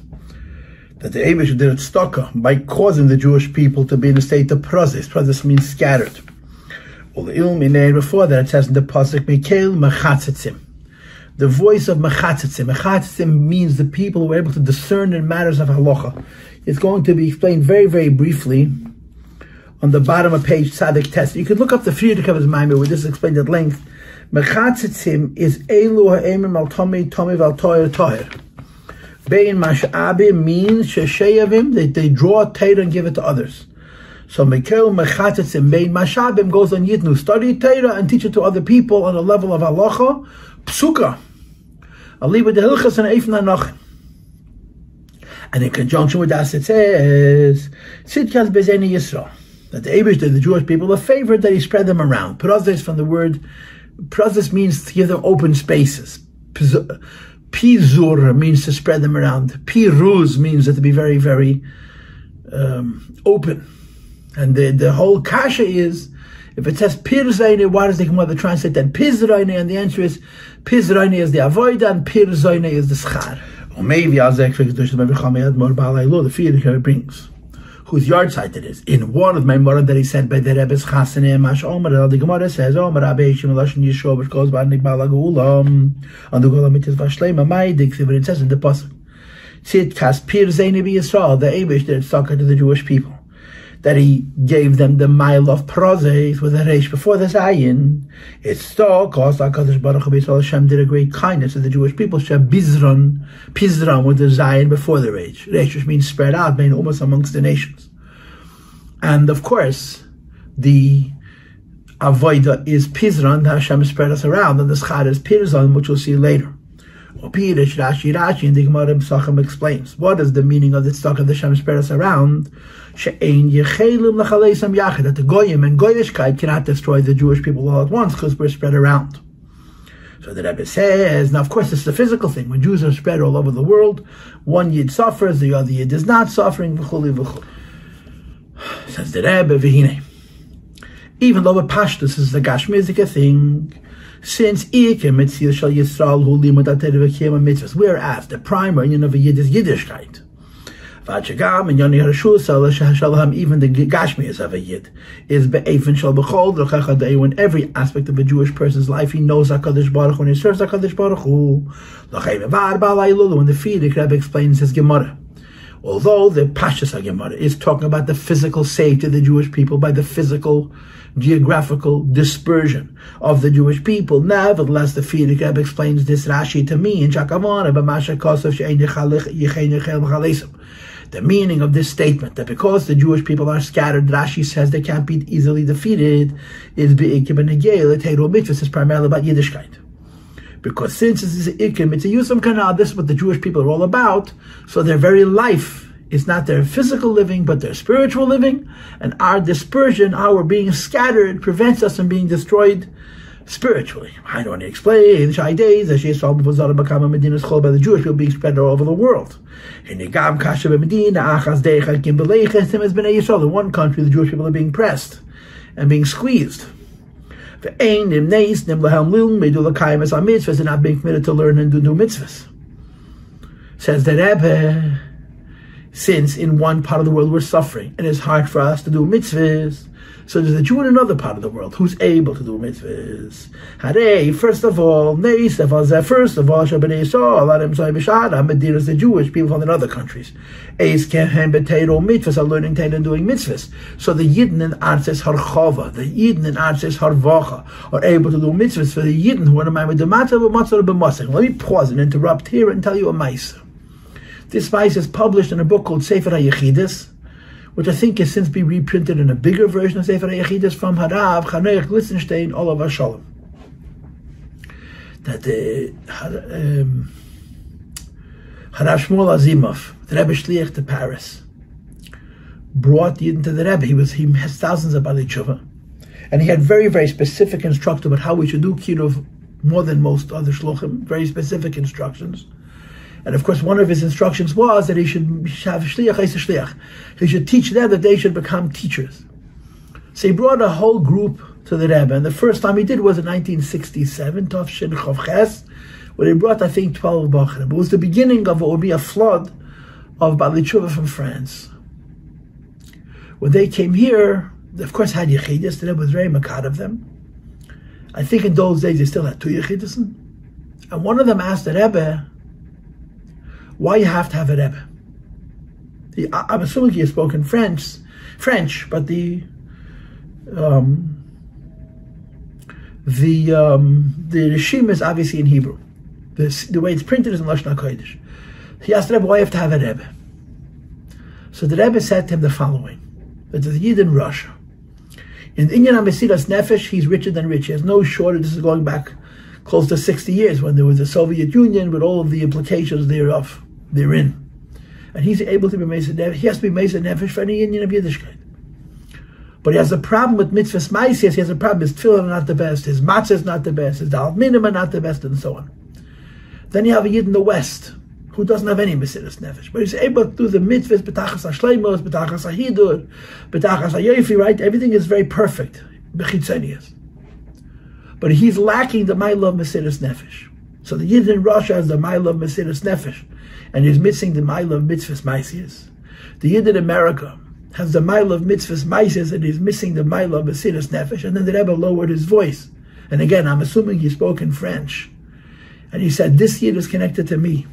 that the Eibush did it staka by causing the Jewish people to be in a state of prozis. Prozis means scattered. Before that it says in the Pasuk, Mikel Mechatzitzim, the voice of Mechatzitzim. Mechatzitzim means the people who are able to discern in matters of halacha. It's going to be explained very, very briefly on the bottom of page Tzadik Test. You could look up the Frierdike Rebbe's Mamer where this is explained at length. Mechatzitzim is Elu ha'emim al tomi val toher toher. Bein mash'abim means shesheyavim, they draw Torah and give it to others. So Mekel Mechatzitzim bein mash'abim goes on Yitnu, study Torah and teach it to other people on the level of halacha, psuka. Ali with the hilchas and eifna noch. And in conjunction with that it says, Tzidkas Pizrono Yisrael, that the Eibush did the Jewish people a favor that he spread them around. Prozis from the word, prozis means to give them open spaces. Pizur means to spread them around. Piruz means that to be very, very open. And the whole kasha is, if it says Pizrono, why does the Gemara translate that Pizrono? And the answer is, Pizrono is the avodah and Pizrono is the schar. Or maybe I'll say, the Frierdike Rebbe brings, whose yard site it is. In one of my Maimonides that he said by the Rebbe's chasana, Mash Omer, the Gemara says, Omer Rabbi Shim Lashon Yeshua, which goes by Nikbal Agulam, and the Golam Mitzvah Shlema, Maidik, but it says in the Pasuk, Tzidkas Pizrono Yisrael, the Eibush did staka to the Jewish people, that he gave them the mile of prozes with a reish before the Zayin. It's so because HaKadosh Baruch Hu Hashem did a great kindness to the Jewish people. Pizron with the Zayin before the reish, which means spread out, being almost amongst the nations. And of course, the avodah is Pizron, Hashem spread us around, and the schar is Pizron, which we'll see later. Rashi in the Gemara Pesachim explains what is the meaning of the stock of the Hashem spread us around. That the Goyim and Goyishkeit cannot destroy the Jewish people all at once because we're spread around. So the Rebbe says, now of course this is a physical thing. When Jews are spread all over the world, one Yid suffers, the other Yid is not suffering. Says the Rebbe, even though with Pashtus is the Gashmizik thing, Since whereas the primary union of a Yid is Yiddishkeit. Even the Gashmias of a Yid is be'efen shal b'chol d'chach day, when every aspect of a Jewish person's life he knows HaKadosh Baruch Hu, when he serves HaKadosh Baruch Hu. When the Frierdike Rebbe explains his Gemara, although the Pashas HaGemara is talking about the physical safety of the Jewish people by the physical geographical dispersion of the Jewish people, nevertheless the Frierdike Rebbe explains this Rashi to me in Shakavana b'masha kosav she'ein yechel v'chalesim. The meaning of this statement, that because the Jewish people are scattered, Rashi says they can't be easily defeated, is mitzvahs, is primarily about Yiddishkeit. Because since this is ikim, it's a yusam kanal, this is what the Jewish people are all about, so their very life is not their physical living, but their spiritual living, and our dispersion, our being scattered, prevents us from being destroyed spiritually. I don't explain Shai days as she is found before Medina's called by the Jewish people being spread all over the world. In one country, the Jewish people are being pressed and being squeezed. They're not being committed to learn and to do mitzvahs. Says the Rebbe, since in one part of the world we're suffering and it's hard for us to do mitzvahs, so there's a Jew in another part of the world who's able to do mitzvahs. First of all, Medina's the Jewish people from the other countries. Mitzvahs are learning Torah and doing mitzvahs. So the Yidden in Artzes Harchava, the Yidden in Artzes Harvacha are able to do mitzvahs for the Yidden who are in the Matzah. Let me pause and interrupt here and tell you a Maisa. This Maisa is published in a book called Sefer HaYechidas, which I think has since been reprinted in a bigger version of Sefer HaYechidas from Harav Chanech Lichtenstein, Olav Shalom. That Harav Shmuel Azimov, the Rebbe Shliach to Paris, brought Yidden to the Rebbe. He has thousands of Bali Tshuva, and he had very, very specific instructions about how we should do Kiruv, more than most other shluchim, very specific instructions. And of course, one of his instructions was that he should have shliach. He should teach them that they should become teachers. So he brought a whole group to the Rebbe, and the first time he did was in 1967, Tov Chav Ches, where he brought, I think, 12 Bachrim. It was the beginning of what would be a flood of Bali Tshuva from France. When they came here, they of course had Yechidas. The Rebbe was very makad of them. I think in those days they still had 2 Yechidas. And one of them asked the Rebbe, why you have to have a Rebbe? I'm assuming he has spoken French, but the Rishim is obviously in Hebrew. The way it's printed is in Lashon HaKodesh. He asked the Rebbe, why you have to have a Rebbe? So the Rebbe said to him the following, that there's a Yid in Russia. In Inyan HaMesilas Nefesh, he's richer than rich. He has no shortage. This is going back close to 60 years when there was the Soviet Union with all of the implications thereof. Therein. And he's able to be Mesa Nefesh. He has to be Mesa Nefesh for any Indian of Yiddishkeit. But he has a problem with mitzvahs ma'ases. He has a problem. His tefillah are not the best. His matzah is not the best. His dal minim are not the best, and so on. Then you have a Yid in the West who doesn't have any Mesilas Nefesh, but he's able to do the mitzvahs, betachas hashleimos, betachas hahidur, betachas hayofi, right? Everything is very perfect. Bechitzonius. But he's lacking the Ma'ila of Mesilas Nefesh. So the Yid in Russia has the Ma'ila of Mesilas Nefesh, and he's missing the Ma'ila of mitzvahs ma'ases. The Yid in America has the Ma'ila of mitzvahs ma'ases, and he's missing the Ma'ila of Mesilas Nefesh. And then the Rebbe lowered his voice. And again, I'm assuming he spoke in French. And he said, this Yid is connected to me.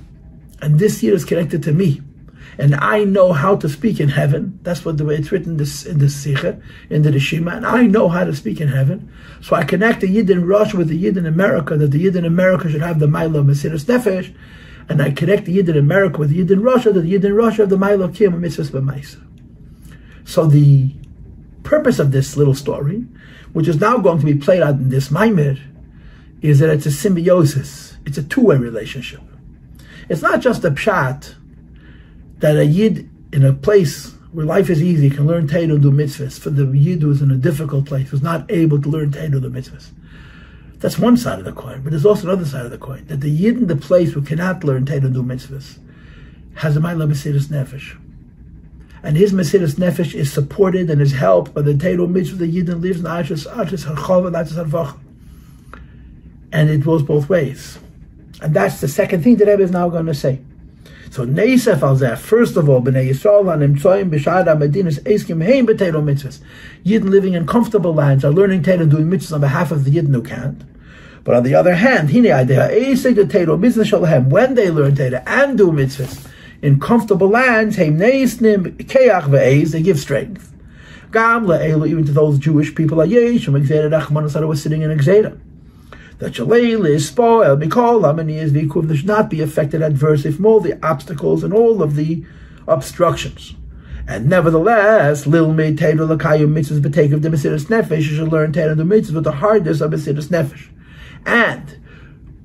And this Yid is connected to me. And I know how to speak in heaven. That's what the way it's written in this Sikha, in the Rishima. And I know how to speak in heaven. So I connect the Yid in Russia with the Yid in America, that the Yid in America should have the Ma'ila of Mesilas Nefesh. And I connect the Yid in America with the Yid in Russia, that the Yid in Russia have the Ma'ila of Kiyam Mitzvahs B'Maisa. So the purpose of this little story, which is now going to be played out in this Mamer, is that it's a symbiosis. It's a two-way relationship. It's not just a pshat that a Yid in a place where life is easy can learn Torah and do mitzvahs, for the Yid who is in a difficult place, who's not able to learn Torah and do mitzvahs. That's one side of the coin, but there's also another side of the coin, that the Yid in the place who cannot learn Torah and do mitzvahs has a Ma'ila Mesilas Nefesh. And his Mesilas Nefesh is supported and is helped by the Torah mitzvah the Yid lives in Arches Harchava, Arches Harvacha. And it goes both ways. And that's the second thing that Rebbe is now going to say. So Neisef al Zeh, first of all, B'nai Yisrael and Imtsoim B'Shada Medinas Eskim Heim B'Teiro Mitzvahs. Yidden living in comfortable lands are learning Teiro and doing mitzvahs on behalf of the Yidden who can't. But on the other hand, when they learn Teiro and do mitzvahs in comfortable lands, they give strength. Even to those Jewish people that were sitting in Yechida. That Shalayla is spoiled, they should not be affected adversely from all the obstacles and all of the obstructions. And nevertheless, Lil made Teiro L'Kayim mitzvahs b'take of the Mesiras Nefesh, you should learn Teiro and the mitzvahs with the hardness of Mesiras Nefesh. And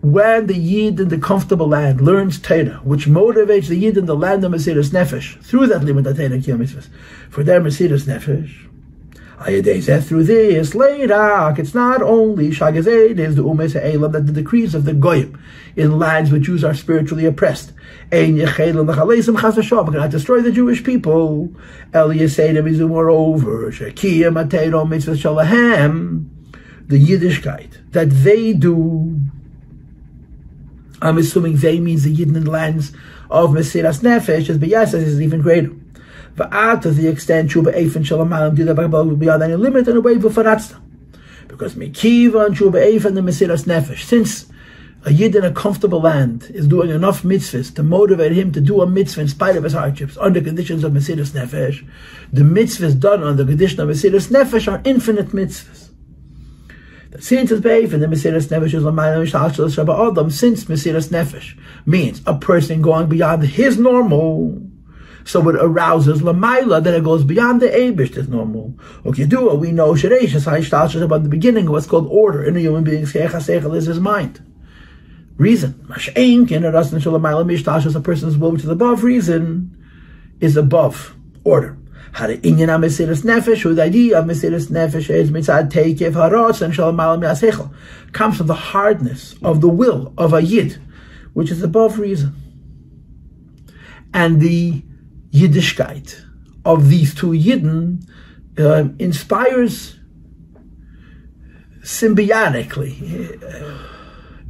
when the Yid in the comfortable land learns Teiro, which motivates the Yid in the land of Mesiras Nefesh, through that limit of Teiro Kiyam mitzvahs, for their Mesiras Nefesh, through this, it's not only Shagazed, is the Umes Ha'elam, that the decrees of the Goyim in lands where Jews are spiritually oppressed, cannot destroy the Jewish people. Moreover, the Yiddishkeit that they do, I'm assuming they means the Yidden in lands of Mesiras Nefesh, as B'yasas is even greater. To the extent Shuba Eifin Shalamalam do that beyond any limit and away b'faratzta. Because Mekiva and Shuba Eifin the Mesiras Nefesh, since a Yid in a comfortable land is doing enough mitzvahs to motivate him to do a mitzvah in spite of his hardships, under conditions of Mesiras Nefesh, the mitzvahs done under the condition of Mesiras Nefesh are infinite mitzvahs. That since it's Be'ef and the Mesiras Nefesh is L'mayla Mishtal Sheba Adam, since Mesiras Nefesh means a person going beyond his normal, so it arouses Lamaila, that it goes beyond the Eibish that's normal. Okay, do we know Sheresh, about the beginning of what's called order in a human being. Seichel is his mind. Reason. Mash'enk, in a Rasan Shalamaila Mishtash, a person's will which is above reason, is above order. Had it Inyan Mesiras Nefesh, who the idea of Mesiras Nefesh is Mitzad Teikev Haratz and Shalamaila Mi'aseichel, comes from the hardness of the will of a Yid, which is above reason. And the Yiddishkeit of these two Yidden inspires symbiotically.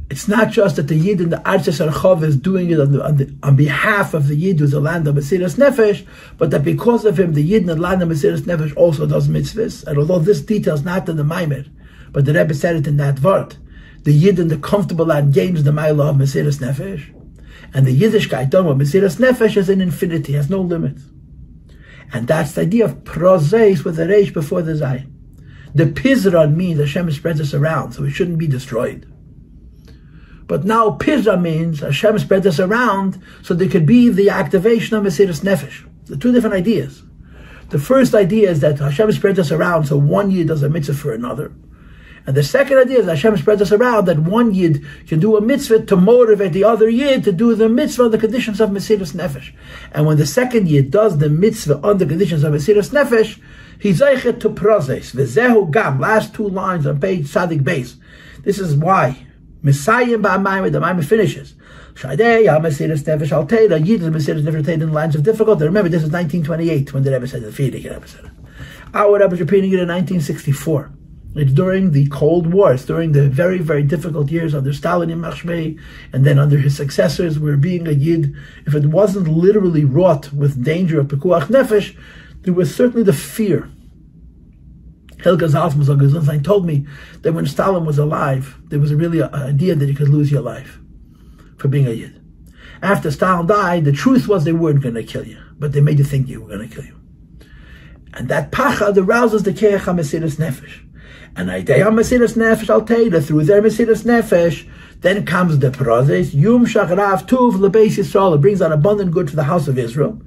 It's not just that the Yid in the Arches Archav is doing it on behalf of the Yid who's the land of Mesiras Nefesh, but that because of him, the Yid in the land of Mesiras Nefesh also does mitzvahs. And although this detail is not in the Mamer, but the Rebbe said it in that word, the Yid in the comfortable land gains the Mailah of Mesiras Nefesh. And the Yiddishkeit done with Mesiras Nefesh is an infinity, has no limit. And that's the idea of prozeis with the reish before the zayin. The Pizron means Hashem spreads us around, so we shouldn't be destroyed. But now Pizra means Hashem spreads us around, so there could be the activation of Mesiras Nefesh. The two different ideas. The first idea is that Hashem spreads us around, so one Yid does a mitzvah for another. And the second idea is Hashem spreads us around, that one Yid can do a mitzvah to motivate the other Yid to do the mitzvah on the conditions of Mesiras Nefesh. And when the second Yid does the mitzvah on the conditions of Mesiras Nefesh, he's zeichet to prozes. V'zehu gam, last two lines on page Tzadik Beis. This is why Messiah ba'amayim, the Mamer finishes. Shadei ha-Mesiras Nefesh al Teira, Yid is Mesiras Nefesh in the lands of difficulty. Remember, this is 1928 when the Rebbe said it, the Frierdike Rebbe said it. Our Rebbe is repeating it in 1964. It's during the Cold War. It's during the very, very difficult years under Stalin and Machmei, and then under his successors, where being a Yid, if it wasn't literally wrought with danger of Pekuach Nefesh, there was certainly the fear. Helga Zalzman told me that when Stalin was alive, there was really an idea that you could lose your life for being a Yid. After Stalin died, the truth was they weren't going to kill you, but they made you think you were going to kill you. And that pachad arouses the Keach HaMesiras Nefesh. And Mesiras Nefesh al Teira, through their Mesiras Nefesh, then comes the prozes. Yum Shacharav Tuv LeBeis Yisrael. It brings out abundant good to the house of Israel.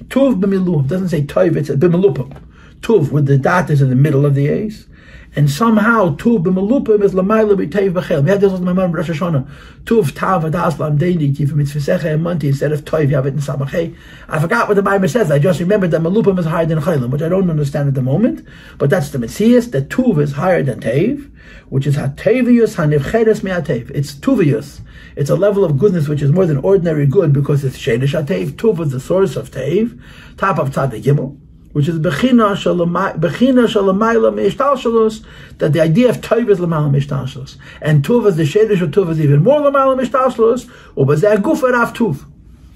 Tuv b'milup. Doesn't say Toiv, it's b'milup. Tuv with the dot is in the middle of the ace. And somehow Tuv b'melupim is l'mayla b'teiv b'chel. We had this on my mom Rosh Hashanah. Tuv tav adas l'amdeini ki from mitzvisecha and monti, instead of toiv you have it in samachay. I forgot what the Mamer says. I just remembered that melupim is higher than chelim, which I don't understand at the moment. But that's the mitzias, that Tuv is higher than teiv, which is hatevius hanivcheres me'atev. It's tuvius. It's a level of goodness which is more than ordinary good because it's shenish hatev. Tuv is the source of teiv, top of tzad gimel. which is Bechina Shalamayla Mishtalshalos, that the idea of Tov is Lamala Mishtalshalos, and Tuv is the Shedish of Tuv is even more Lamala Mishtalshalos, or Bazeh Gufa Rav Tuv.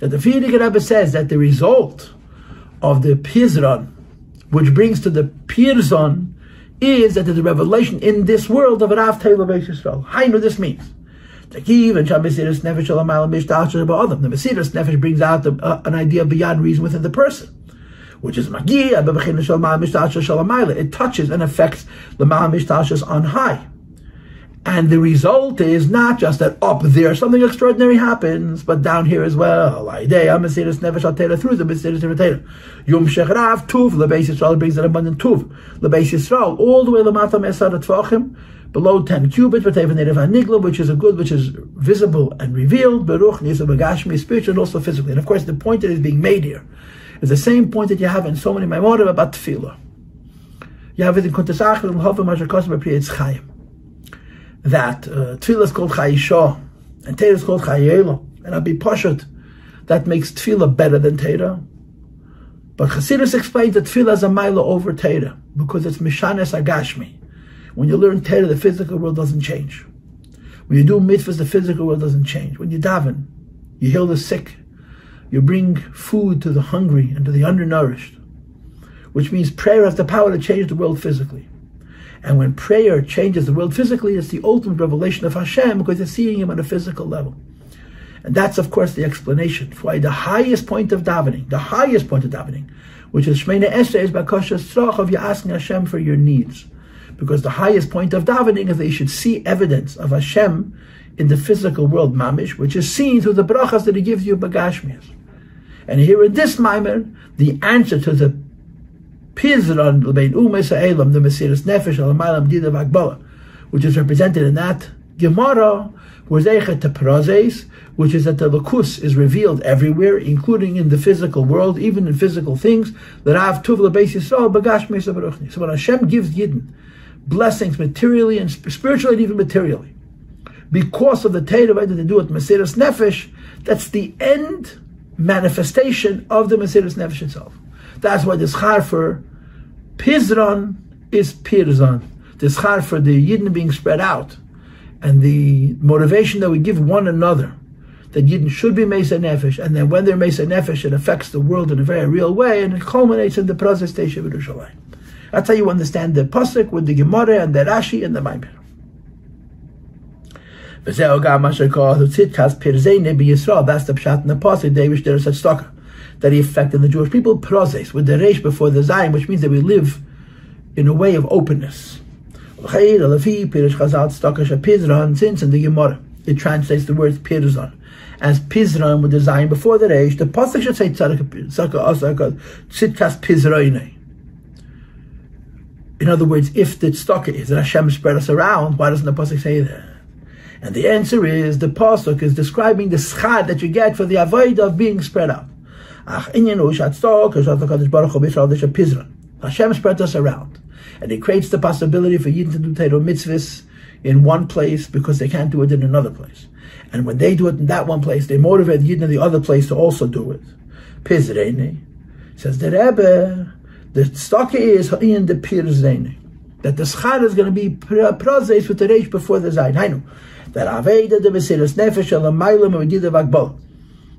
That the Frierdike Rebbe says that the result of the Pizron, which brings to the Pirzon, is that there's a revelation in this world of Rav Teila Beis Yisrael. How do this means? The Mesiras Nefesh brings out an idea beyond reason within the person, which is Magia. It touches and affects the Mishtalshas on high. And the result is not just that up there something extraordinary happens, but down here as well. Through the Mesiras Nefesh Yom Shechrav Tuv, the Beis Yisrael brings an abundant Tuv. The Beis Yisrael, all the way Lamata Mesad Tvachim, below 10 cubits, which is a good, which is visible and revealed, Baruch, Nisa Bagashmi, spiritual and also physically. And of course, the point that is being made here is the same point that you have in so many Mamorim about Tefillah. You have it in Kuntasach, and Hofim Mashakos, B'Priyetz Chayim. That Tefillah is called Chayishah, and Teira is called Chayela. And I'll be Pashat, that makes Tefillah better than Teira. But Chassidus explains that Tefillah is a Maila over Teira, because it's Mishanes Agashmi. When you learn Torah, the physical world doesn't change. When you do mitzvahs, the physical world doesn't change. When you daven, you heal the sick, you bring food to the hungry and to the undernourished, which means prayer has the power to change the world physically. And when prayer changes the world physically, it's the ultimate revelation of Hashem, because you're seeing Him on a physical level. And that's, of course, the explanation for why the highest point of davening, which is Shmeina Esrei, is Bakosha Tzroch, of you asking Hashem for your needs. Because the highest point of davening is that you should see evidence of Hashem in the physical world, mamish, which is seen through the brachos that He gives you, bagashmias. And here in this Mamer, the answer to the Pizron, the Mesiras Nefesh, which is represented in that Gemara, was Yechida to prozes, which is that the Lakus is revealed everywhere, including in the physical world, even in physical things, that Rav Tuv Beis Yisrael bagashmias baruchni. So when Hashem gives Yidden blessings materially and spiritually and even materially, because of the Torah that they do with Mesiras Nefesh, that's the end manifestation of the Mesiras Nefesh itself. That's why the schar for Pizron is Pirzon. The schar for the Yidden being spread out, and the motivation that we give one another, that Yidden should be Mesa Nefesh, and then when they're Mesa Nefesh, it affects the world in a very real way, and it culminates in the process of Yerushalayim. That's how you understand the pasuk with the Gemara and the Rashi and the Mamer. That's the pshat in the pasuk. They wish there is such tzedakah that He affected the Jewish people. Prozes with the reish before the zayin, which means that we live in a way of openness. Since in the Gemara it translates the word Pirzon as Pizron with the zayin before the reish, the pasuk should say Tzidkas Pizrono. In other words, if the tzedakah is that Hashem spread us around, why doesn't the pasuk say that? And the answer is, the pasuk is describing the schad that you get for the avodah of being spread out. Hashem spread us around, and He creates the possibility for Yidden to do Torah mitzvahs in one place because they can't do it in another place. And when they do it in that one place, they motivate Yidden in the other place to also do it. Pizreini, says the Rebbe, the tzedakah is in the Pirzreini, that the schar is going to be prozes with the reish before the zayin. I know that Aveda the Mesiras Nefesh Lamaila Medida Vakbal,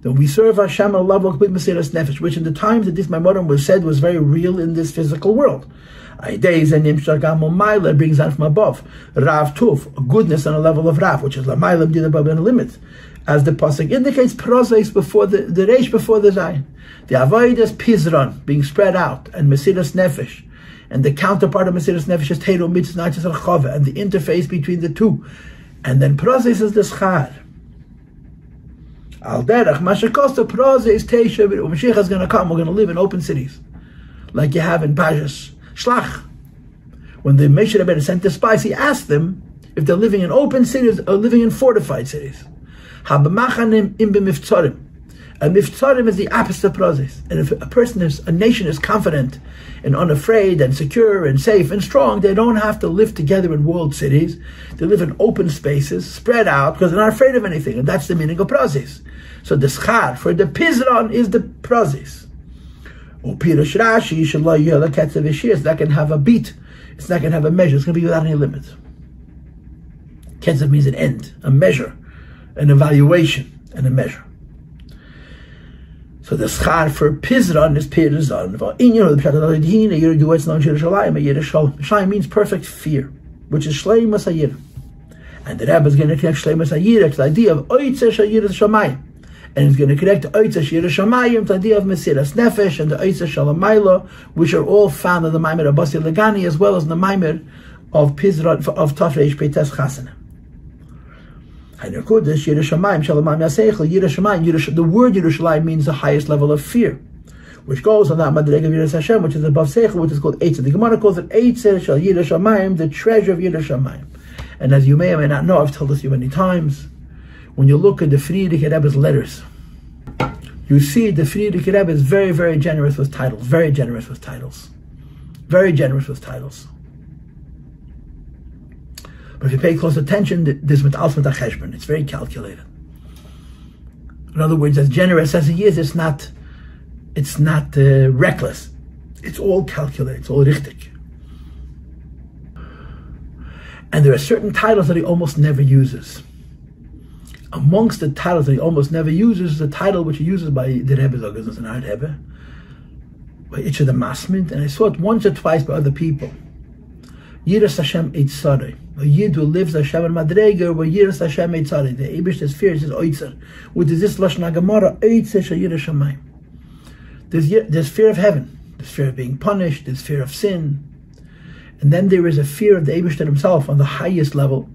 that we serve Hashem a level with Mesiras Nefesh, which in the times that this Mamorim was said was very real in this physical world. Aideis and Nimshagam Maila brings out from above Rav Tuf, a goodness on a level of Rav, which is Lamaila Medida Vakbal in a limit, as the pasuk indicates, prozes before the reish before the zayin. The avodah is Pizron, being spread out, and Mesiras Nefesh. And the counterpart of Mesiras Nefesh is Teiro Mitzvah, not just Chava, and the interface between the two. And then prozes is the schar. Al derech, Mashakosta prozes Teisha, Mashiach is going to come, we're going to live in open cities. Like you have in Pashas Shlach. When the Moshe Rabbeinu sent the spies, he asked them if they're living in open cities or living in fortified cities. Habamachanim im b'miftzorim. A miftzorim is the opposite of prozes. And if a nation is confident and unafraid and secure and safe and strong, they don't have to live together in walled cities. They live in open spaces, spread out, because they're not afraid of anything. And that's the meaning of prozes. So the schar for the Pizron is the prozes. Or Pirush Rashi, it's not going to have a beat. It's not going to have a measure. It's going to be without any limit. Ketzev means an end, a measure, an evaluation, and a measure. So the schar for Pizron is Pizron. Shalom means perfect fear, which is Shleimus HaYirah. And the Rebbe is going to connect Shleimus HaYirah to the idea of Oitzer Shayirah Shamayim. And it's going to connect Oitzer Shayirah Shamayim to the idea of Mesiras Nefesh and the Oitzer Shalomayla, which are all found in the Mamer of Basi Legani, as well as in the Mamer of Pizron, of Tafreish Peites Chasana. The word Yerushalayim means the highest level of fear, which goes on that Madrega of Yiras Hashem, which is above Seichel, which is called Eitzer. The Gemara calls it Eitzer Shal Yiras Shamayim, the treasure of Yiras Shamayim. And as you may or may not know, I've told this to you many times, when you look at the Frierdike Rebbe's letters, you see the Frierdike Rebbe is very, very generous with titles, very generous with titles, very generous with titles. But if you pay close attention, this with Alsmat HaCheshbon, it's very calculated. In other words, as generous as he is, it's not reckless. It's all calculated, it's all richtig. And there are certain titles that he almost never uses. Amongst the titles that he almost never uses is a title which he uses by the Rebbe Zogazos and Art Rebbe, by each of the Masmid, and I saw it once or twice by other people. Yiras Hashem Eitzare. A Yid who lives Hashem and Madrega, where Yiras Hashem Eitzare. The Eibishter's fear is Oitzer. Which is this Lashon HaGemara, Oitzer Shayirah Shamayim. There's fear of heaven. There's fear of being punished. There's fear of sin. And then there is a fear of the Eibishter himself on the highest level.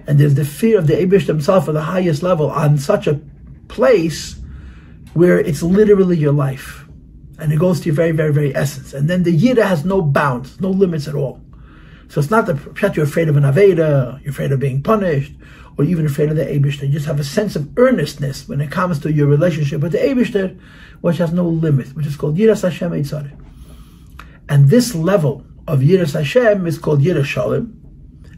And there's the fear of the Eibishter himself on the highest level on such a place where it's literally your life. And it goes to your very, very, very essence. And then the Yira has no bounds, no limits at all. So it's not that you're afraid of an Aveda, you're afraid of being punished, or even afraid of the Eibishter. You just have a sense of earnestness when it comes to your relationship with the Eibishter, which has no limit, which is called Yiras Hashem Eitzare. And this level of Yiras Hashem is called Yiras Shalom.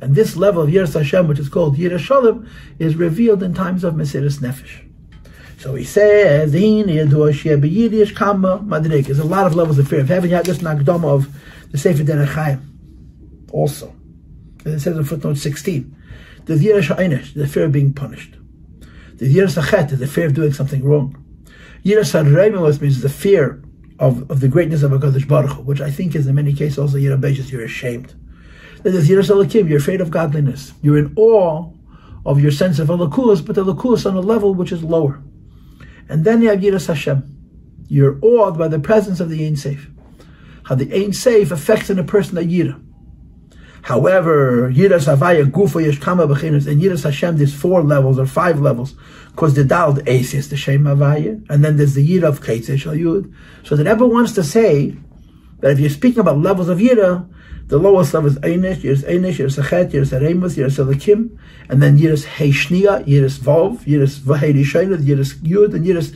And this level of Yiras Hashem, which is called Yiras Shalom, is revealed in times of Mesiras Nefesh. So he says, there's a lot of levels of fear of heaven. You have this Nagdama of the Sefer Derech Chaim. Also, as it says in footnote 16, there's Yiras Ha'enesh, the fear of being punished. There's Yiras Hachet, the fear of doing something wrong. Yiras Ha'reimos means the fear of the greatness of HaKadosh Baruch Hu, which I think is in many cases also Yiras Beishas, you're ashamed. Then there's Yiras Elokim, you're afraid of godliness. You're in awe of your sense of Elokus, but the Elokus on a level which is lower. And then you have Yiras Hashem. You're awed by the presence of the Ein Seif. How the Ein Seif affects in a person a Yira. However, Yiras Havaya Gufa Yeshkama Bechinas, and Yiras Hashem, there's 4 levels or 5 levels, because the Dal the Ace is the Shem Havaya, and then there's the Yira of Keitze Shal Yud. So the Rebbe wants to say that if you're speaking about levels of Yira, the lowest level is Einesh, Yiras Achet, Yiras Aremus, Yiras Elikim, and then Yiras Heishnia, Yiras Vov, Yiras Vahei Rishayna, Yiras Yud, and Yiras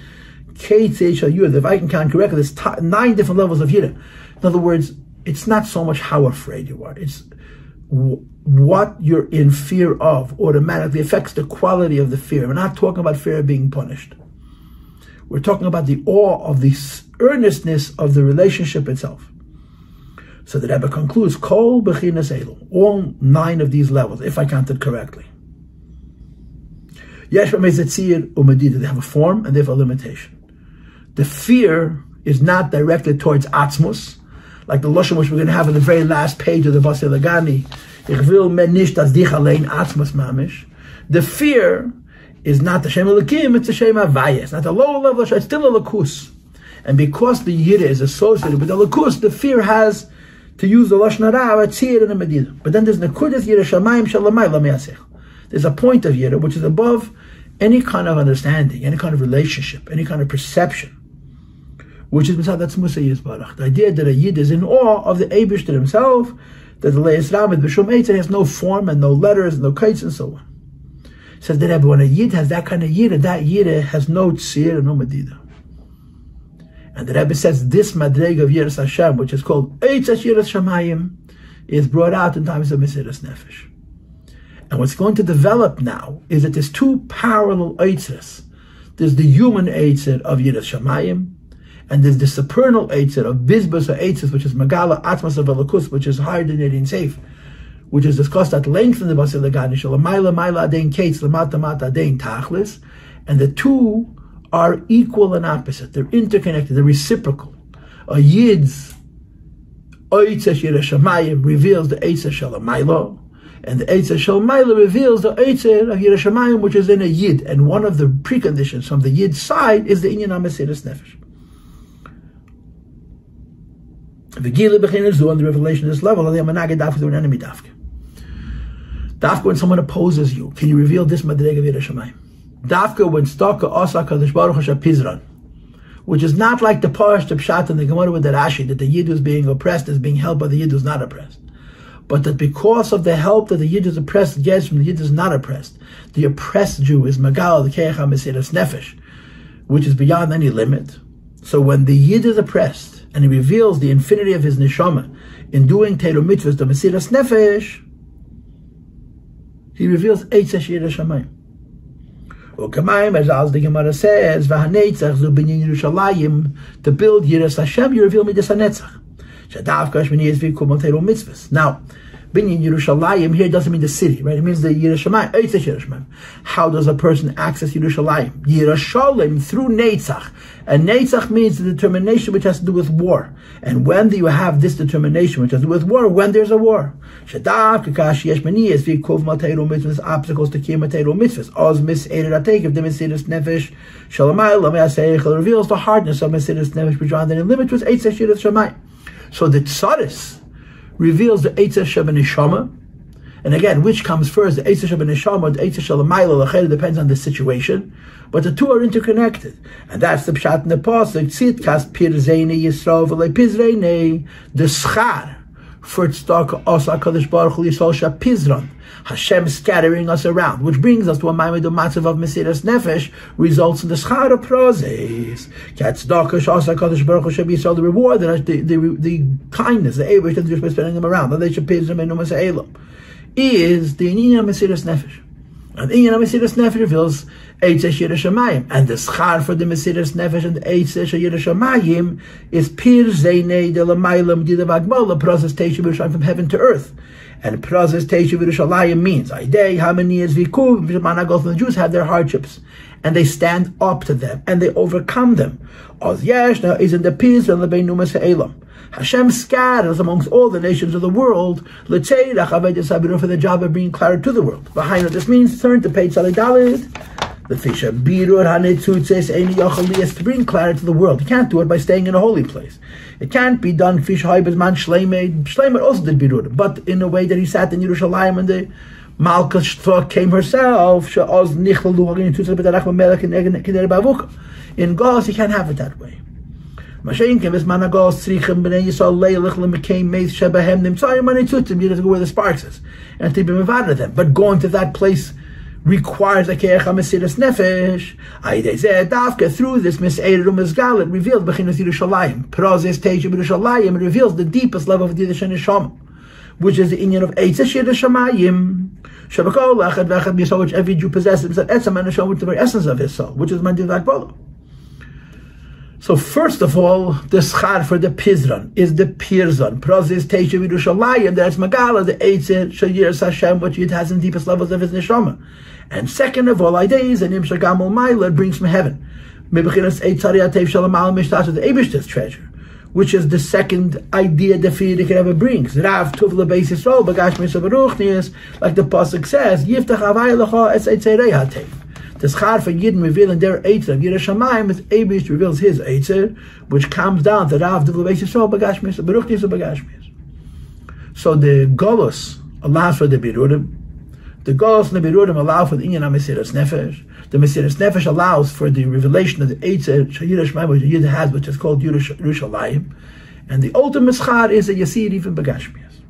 Keitze Shal Yud. If I can count correctly, there's 9 different levels of Yira. In other words, it's not so much how afraid you are, it's what you're in fear of automatically affects the quality of the fear. We're not talking about fear of being punished. We're talking about the awe of the earnestness of the relationship itself. So the Rebbe concludes, Kol Bechinas Elu, all 9 of these levels, if I counted correctly. Yesh Mezetzir Umedida, they have a form and they have a limitation. The fear is not directed towards Atzmus, like the Lashon which we're going to have in the very last page of the Basi Legani. Ich will men nicht as dich allein Atzmus mamish. The fear is not the Shem Elikim, it's the Shem Havaya. It's not the lower level, it's still a Lakus. And because the Yira is associated with the Lakus, the fear has, to use the Lashon Hara, a Tzir and a Medida. But then there's Nekudas Yira Shamayim Shalomala Me'asech. There's a point of Yira which is above any kind of understanding, any kind of relationship, any kind of perception, which is that's Musa Yisbarach. The idea that a Yid is in awe of the Eibishter himself, that the Leis Ramid B'Shum Eitzer has no form and no letters, no kites and so on. Says the Rebbe, when a Yid has that kind of Yid, that Yid has no Tzir and no Medida. And the Rebbe says this Madreg of Yiras Hashem, which is called Eitzer Yiras Shamayim, is brought out in times of Mesiras Nefesh. And what's going to develop now is that there's 2 parallel Eitzers. There's the human Eitzer of Yiras Shamayim, And there's the supernal Eitzer of Bizbus or Eitzes, which is Magala Atmas of Velakus, which is higher than Yedin Seif, which is discussed at length in the Basi Legani, Shalamaila, Maila Adein Kates, Lamata Mata Adein Tachlis, and the two are equal and opposite. They're interconnected, they're reciprocal. A Yid's Eitzer Yerushalayim reveals the Eitzer Shalamaila, and the Eitzer Shalmaila reveals the Eitzer of Yerushalayim, which is in a Yid. And one of the preconditions from the Yid's side is the Inyan HaMesiras Nefesh. The Gila B'chinas on the revelation of this level, the Amanagah Dafka, an enemy Dafka. Dafka, when someone opposes you, can you reveal this Madrega of Yerushalayim? Dafka, when Staka Osa Kadosh Baruch Hu Pizron, which is not like the Parish, the Pshat, and the Gemara with the Rashi, that the Yid who's being oppressed is being helped by the Yid who's not oppressed. But that because of the help that the Yid is oppressed gets from the Yid is not oppressed, the oppressed Jew is Magal, the Keich HaMesiras Nefesh, which is beyond any limit. So when the Yid is oppressed, and he reveals the infinity of his Neshama in doing Teiro Mitzvahs, the Mesiras Nefesh, he reveals Eitzer Yerushalayim. U'kamayim, as the Gemara says, V'hanetzach zu binyan Yerushalayim, to build Yiras Hashem, you reveal Midas HaNetzach. Shadavka Shmini Yizvikum al Teiro Mitzvahs. Now, binyan Yerushalayim here doesn't mean the city, right? It means the Yerushalayim, Eitzer Yerushalayim. How does a person access Yerushalayim? Yerushalayim through Netzach. And Netzach means the determination which has to do with war. And when do you have this determination which has to do with war? When there's a war. Shadav Kakashi Yeshmani is Vikov Matero Mitzvahs, obstacles to Kim Matero Mitzvahs. Oz Mis Eiratek of the Mesiras Nefesh, Shalomai, Lameaseichel reveals the hardness of Mesiras Nefesh beyond any limit was Eitzer Yerushalayim. So the Tzaris reveals the Eitzer Sheva Neshama. And again, which comes first, the Eitzer Sheva Neshama or the Eitzer Shalomai, Yechida, depends on the situation. But the two are interconnected. And that's the Pshat in the Pasuk, Tzidkas Pizrono Yisrael v'le Pizrene, the Schar for Tzedakah Osa Kadosh Baruch Hu Yisrael Sha Pizron, Hashem scattering us around, which brings us to a Mamer do Matzav of Mesiras Nefesh, results in the Schar of Prozes. Tzedakah Osa Kadosh Baruch Hu Sha Yisrael, the reward, the kindness, the average that you're spending them around, that they should Pizron and Numas Elam, is the Inyan Mesiras Nefesh. And the Inyan Mesiras Nefesh reveals Eitzer Yerushalayim, and the schar for the Mesiras Nefesh and the Eitzer Yerushalayim is Pirzeinei de Lamaylam Dida Vagmala, process Teisha Yerushalayim from heaven to earth. And process Teisha Yerushalayim means Aidei Hamani is Vikuv, the Jews have their hardships, and they stand up to them, and they overcome them. Oz Yeshna is in the Piz and the Beinumas Elam. Hashem scatters amongst all the nations of the world, for the job of bringing clarity to the world. Behind what this means, turn to page Salidalid. The Fisha Birur Hanetzutzes Eini Yochalias, to bring clarity to the world. You can't do it by staying in a holy place. It can't be done Fish Haibesman Shleimed. Shleimed also did Birur, but in a way that he sat in Yerushalayim and the Malka came herself. In Galus, you can't have it that way. You have to go where the sparks is and to be mevada them. But going to that place requires a keich HaMesiras Nefesh. Through this Mis'eirum Mizgalit revealed B'chinas Yerushalayim. Prozes Teisha Yerushalayim reveals the deepest level of Yiddish Neshama, which is the Inyan of Eitzer Yerushalayim. Shabakol Echad V'Echad B'Yisrael, which every Jew possesses, that Etzem and Neshama, which is the very essence of his soul, which is Mandir Vakbolo. So first of all, the schar for the Pizron is the Pirzon. Prozes Teisha Yerushalayim, that's Magala, the Eitzer Yiras Hashem, which it has in the deepest levels of his Neshama. And second of all, ideas and Imshar Gamol Maila brings from heaven. Mebechinas Eitzaria Tev Shalomala Mishtas, the Eibishter's treasure, which is the second idea the Frierdike Rebbe brings. Rav Tuvla Beis Yisrael Bagash Mesabaruchnius, like the pasuk says, Yiftach Havai Lecha Es Eitzerei Hatev. The schar for Yidden revealing their Eitzer of Yerushalayim, as Eibish reveals his Eitzer, which comes down to Rav Tuvla Beis Yisrael Bagash Mesabaruchnius Bagash. So the Galus allows for the Birurim. The Galus and the Birurim allow for the Inyan HaMesiras Nefesh. The Mesiras Nefesh allows for the revelation of the Eitzer Yerushalayim, which the Yid has, which is called Yerushalayim. And the ultimate schar is that you see it even Begashmias.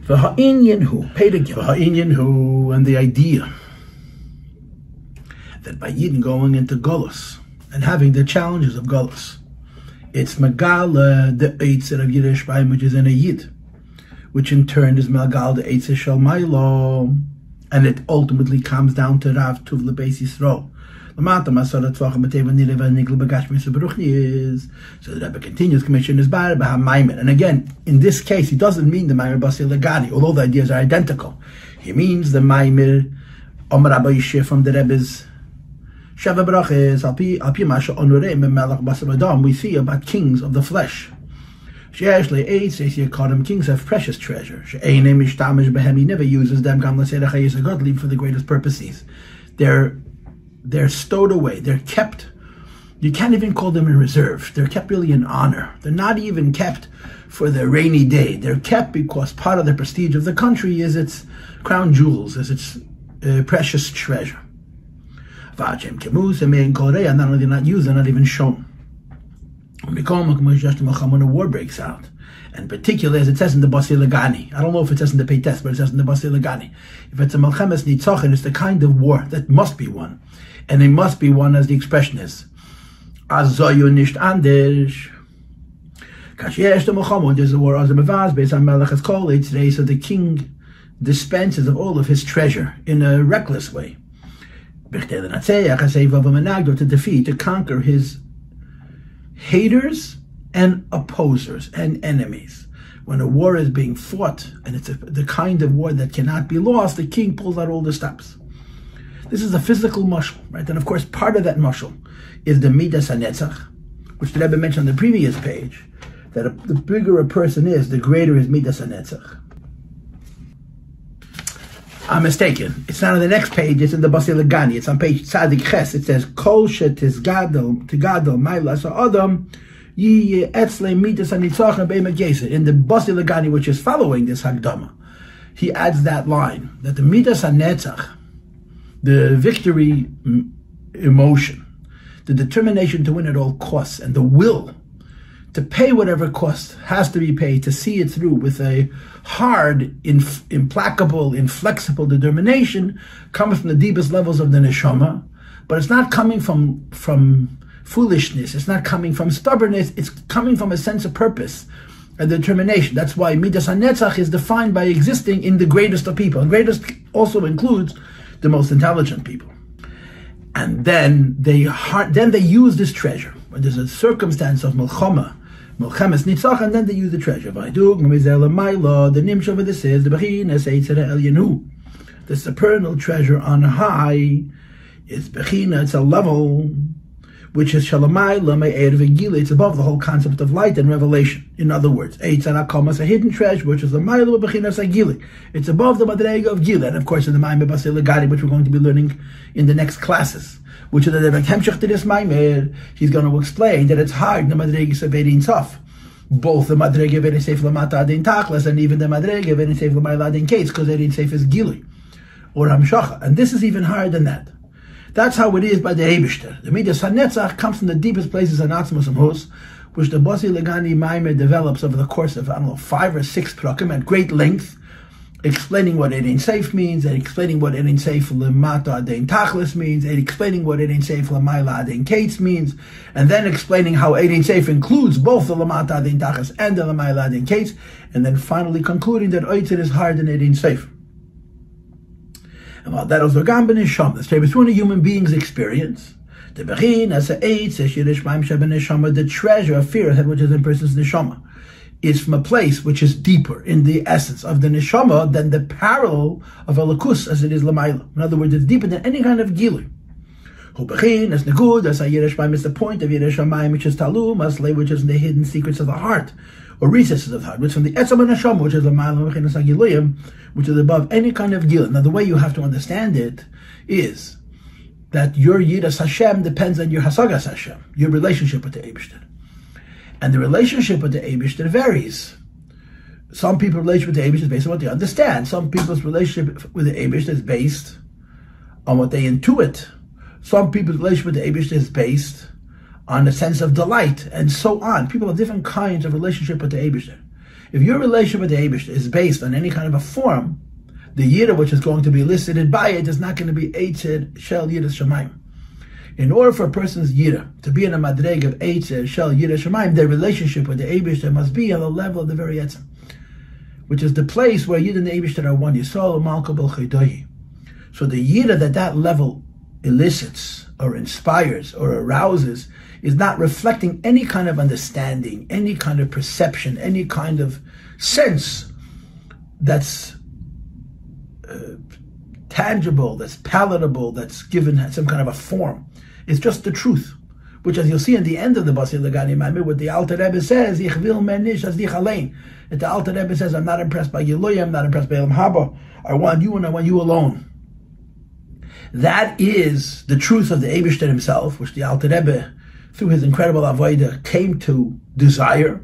V'ha'inyan hu, paid again. V'ha'inyan hu, and the idea that by Yidden going into Galus and having the challenges of Galus, it's Magala, the Eitzer of Yerushalayim, which is in a Yid, which in turn is Magal, the Eitzer Shalmaila, and it ultimately comes down to Rav Tuvla Beis Yisrael, So the Rebbe continues, commission is bad, and again, in this case, he doesn't mean the Mamer Basi Legani, although the ideas are identical. He means the Mamer from the Rebbe's Sheva Brachos, we see about kings of the flesh. Kings have precious treasure. He never uses them for the greatest purposes. They're stowed away. They're kept. You can't even call them in reserve. They're kept really in honor. They're not even kept for the rainy day. They're kept because part of the prestige of the country is its crown jewels, is its precious treasure. And not only they're not used, they're not even shown. When a war breaks out, and particularly as it says in the Basi Legani, I don't know if it says in the Peites, but it says in the Basi Legani, if it's a Melchemes Nitzochin, it's the kind of war that must be won, and it must be won as the expression is. Azoyu nicht anders. Kashesh the Melchama, there's a war as a Mevaz, based on Melech Kol today, so the king dispenses of all of his treasure in a reckless way. To defeat, to conquer his haters and opposers and enemies. When a war is being fought, and it's the kind of war that cannot be lost, the king pulls out all the stops. This is a physical mashal, right? And of course, part of that mashal is the midas hanetzach, which the Rebbe mentioned on the previous page, that the bigger a person is, the greater his midas hanetzach. I'm mistaken. It's not on the next page. It's in the Basi Legani. It's on page Tzadik Ches. It says, Kol shetisgadol ma'ila sa'adam yi etzle midas hanitzachim be'megesa. In the Basi Legani, which is following this Hagdama, he adds that line, that the midas hanetzach, the victory emotion, the determination to win at all costs, and the will to pay whatever cost has to be paid, to see it through with a hard, implacable, inflexible determination, comes from the deepest levels of the Neshama, but it's not coming from foolishness, it's not coming from stubbornness, it's coming from a sense of purpose and determination. That's why Midas HaNetzach is defined by existing in the greatest of people. And greatest also includes the most intelligent people. And then they use this treasure. When there's a circumstance of Melchemes Nitzach, and then they use the treasure. The nimsh over this is the Bechinas Eitzera Elyanu. The supernal treasure on high is Bechina, it's a level which is Shalomai Me'er V'Gila. It's above the whole concept of light and revelation. In other words, Eitzera Komas, a hidden treasure, which is the Ma'ila Bechinas Agili. It's above the Madrega of Gila, and of course in the Mamer Basi Legani, which we're going to be learning in the next classes, which is the Hamshich to this Mamer, he's going to explain that it's hard the Madrega of Ein Sof, both the Madrega of Ein Seif Lamata Adin Tachlas and even the Madrega of Ein Seif Lamayla Adin Kates, because Ein Seif is Gili or Hamshacha, and this is even higher than that. That's how it is by the Eibishter. The Midas HaNetzach comes from the deepest places in Atzmos and Hos, which the Basi Legani Mamer develops over the course of, 5 or 6 prakim at great length, explaining what Ein Seif means, and explaining what Ein Seif Lamata Adin Tachlis means, and explaining what Ein Seif Lamayla Adin Kates means, and then explaining how Ein Seif includes both the Lamata Adin Tachlis and the Lamayla Adin Kates, and then finally concluding that Oitzir is higher than Ein Seif. And while that is the Neshama, the between a human being's experience, the Bechin as a Eitz, the treasure of fear, which is in person's Neshama, is from a place which is deeper in the essence of the Neshama than the parallel of Elokus as it is Lamayla. In other words, it's deeper than any kind of Gilui. Hu Bechin as Negud, as a Yirah Shemaim is the point of Yirah Shemaim, which is Talum, as Lei, which is in the hidden secrets of the heart, or recesses of the heart, which is from the Etzam and Neshama, which is Lamayla, which is above any kind of Gilui. Now, the way you have to understand it is that your Yiras Hashem depends on your Hasagas Hashem, your relationship with the Eibishter. And the relationship with the Eibishter varies. Some people's relationship with the Eibishter is based on what they understand. Some people's relationship with the Eibishter is based on what they intuit. Some people's relationship with the Eibishter is based on a sense of delight, and so on. People have different kinds of relationship with the Eibishter. If your relationship with the Eibishter is based on any kind of a form, the Yirah which is going to be elicited by it is not going to be Eitzer Shel Yirah Shamayim. In order for a person's Yirah to be in a madreg of Eitzer Shel Yirah Shamayim, their relationship with the Eibishter must be on the level of the very Etzem, which is the place where Yirah and the Eibishter are one. Yisrael Malka B'Chaydohi. So the Yirah that level elicits or inspires or arouses is not reflecting any kind of understanding, any kind of perception, any kind of sense that's tangible, that's palatable, that's given some kind of a form. It's just the truth, which, as you'll see in the end of the Basi Legani Mamer, what the Alter Rebbe says, Ich will menish as dich allein. That the Alter Rebbe says, I'm not impressed by Yeloya, I'm not impressed by Elam Haba. I want you and I want you alone. That is the truth of the Eibishter himself, which the Alter Rebbe, through his incredible avodah, came to desire.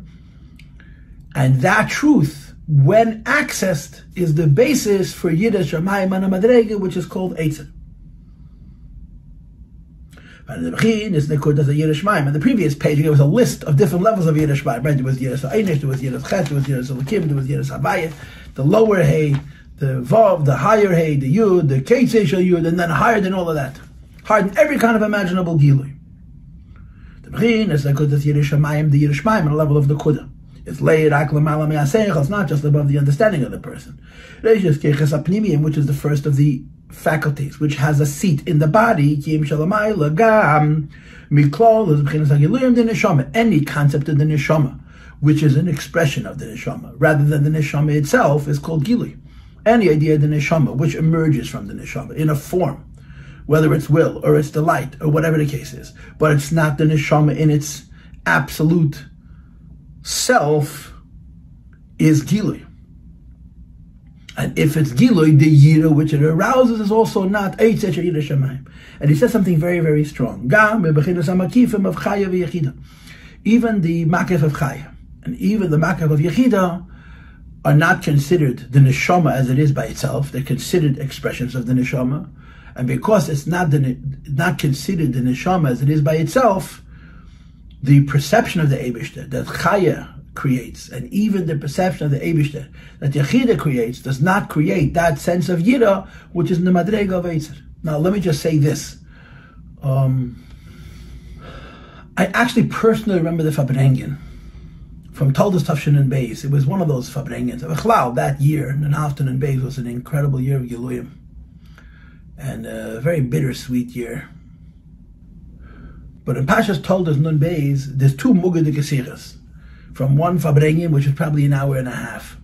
And that truth, when accessed, is the basis for Yiddah Shamayim and Madrege, which is called Eitzer. And in the previous page, there was a list of different levels of Yiddah Shamayim. Right? There was Yiddah Einish, there was Yiddah Chet, there was Yiddah Salakim, there was Yiddah Havaya, the lower Hey, the Vav, the higher Hey, the Yud, the Ketzei Shel Yud, and then higher than all of that. Higher than every kind of imaginable Gilui. The B'chin is the Yiddah Shamayim, the Yiddah Shamayim, on the level of the Kudah. It's not just above the understanding of the person. Which is the first of the faculties, which has a seat in the body. Any concept of the Neshama, which is an expression of the Neshama, rather than the Neshama itself, is called Gilui. Any idea of the Neshama, which emerges from the Neshama in a form, whether it's will or it's delight or whatever the case is, but it's not the Neshama in its absolute self, is Gilui. And if it's Gilui, the Yira which it arouses is also not Eitzer Yiddah Shamayim. And he says something very, very strong. Even the Makif of Chaya and even the Makif of Yechida are not considered the Neshama as it is by itself. They're considered expressions of the Neshama. And because it's not considered the Neshama as it is by itself, the perception of the Eibishter that Chaya creates, and even the perception of the Eibishter that Yechida creates, does not create that sense of Yira, which is in the Madrega of Eitzer. Now, let me just say this. I actually personally remember the Fabrengen from Toldos Tafshin and Beis. It was one of those Fabrengens. That year, in Afton and Beis, was an incredible year of Giluyim, and a very bittersweet year. But in Pashas Toldos Nun Beis, there's two Mugad Gesiras. From one Fabrengen, which is probably an hour and a half.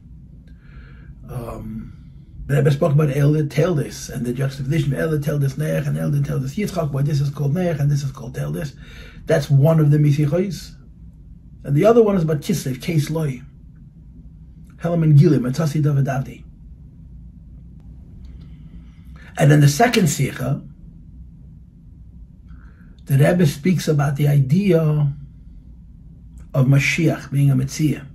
The Rebbe spoke about Eldad Teldis, and the juxtaposition of Eldad Teldis Neach and Eldad Teldis Yitzchak, why this is called Neach and this is called Teldis. That's one of the Misichois. And the other one is about Kislev, Keis Loi. Helam and Gilim, Matzasi Davidavdi. And in the second Sikha, the Rebbe speaks about the idea of Mashiach being a Metzia.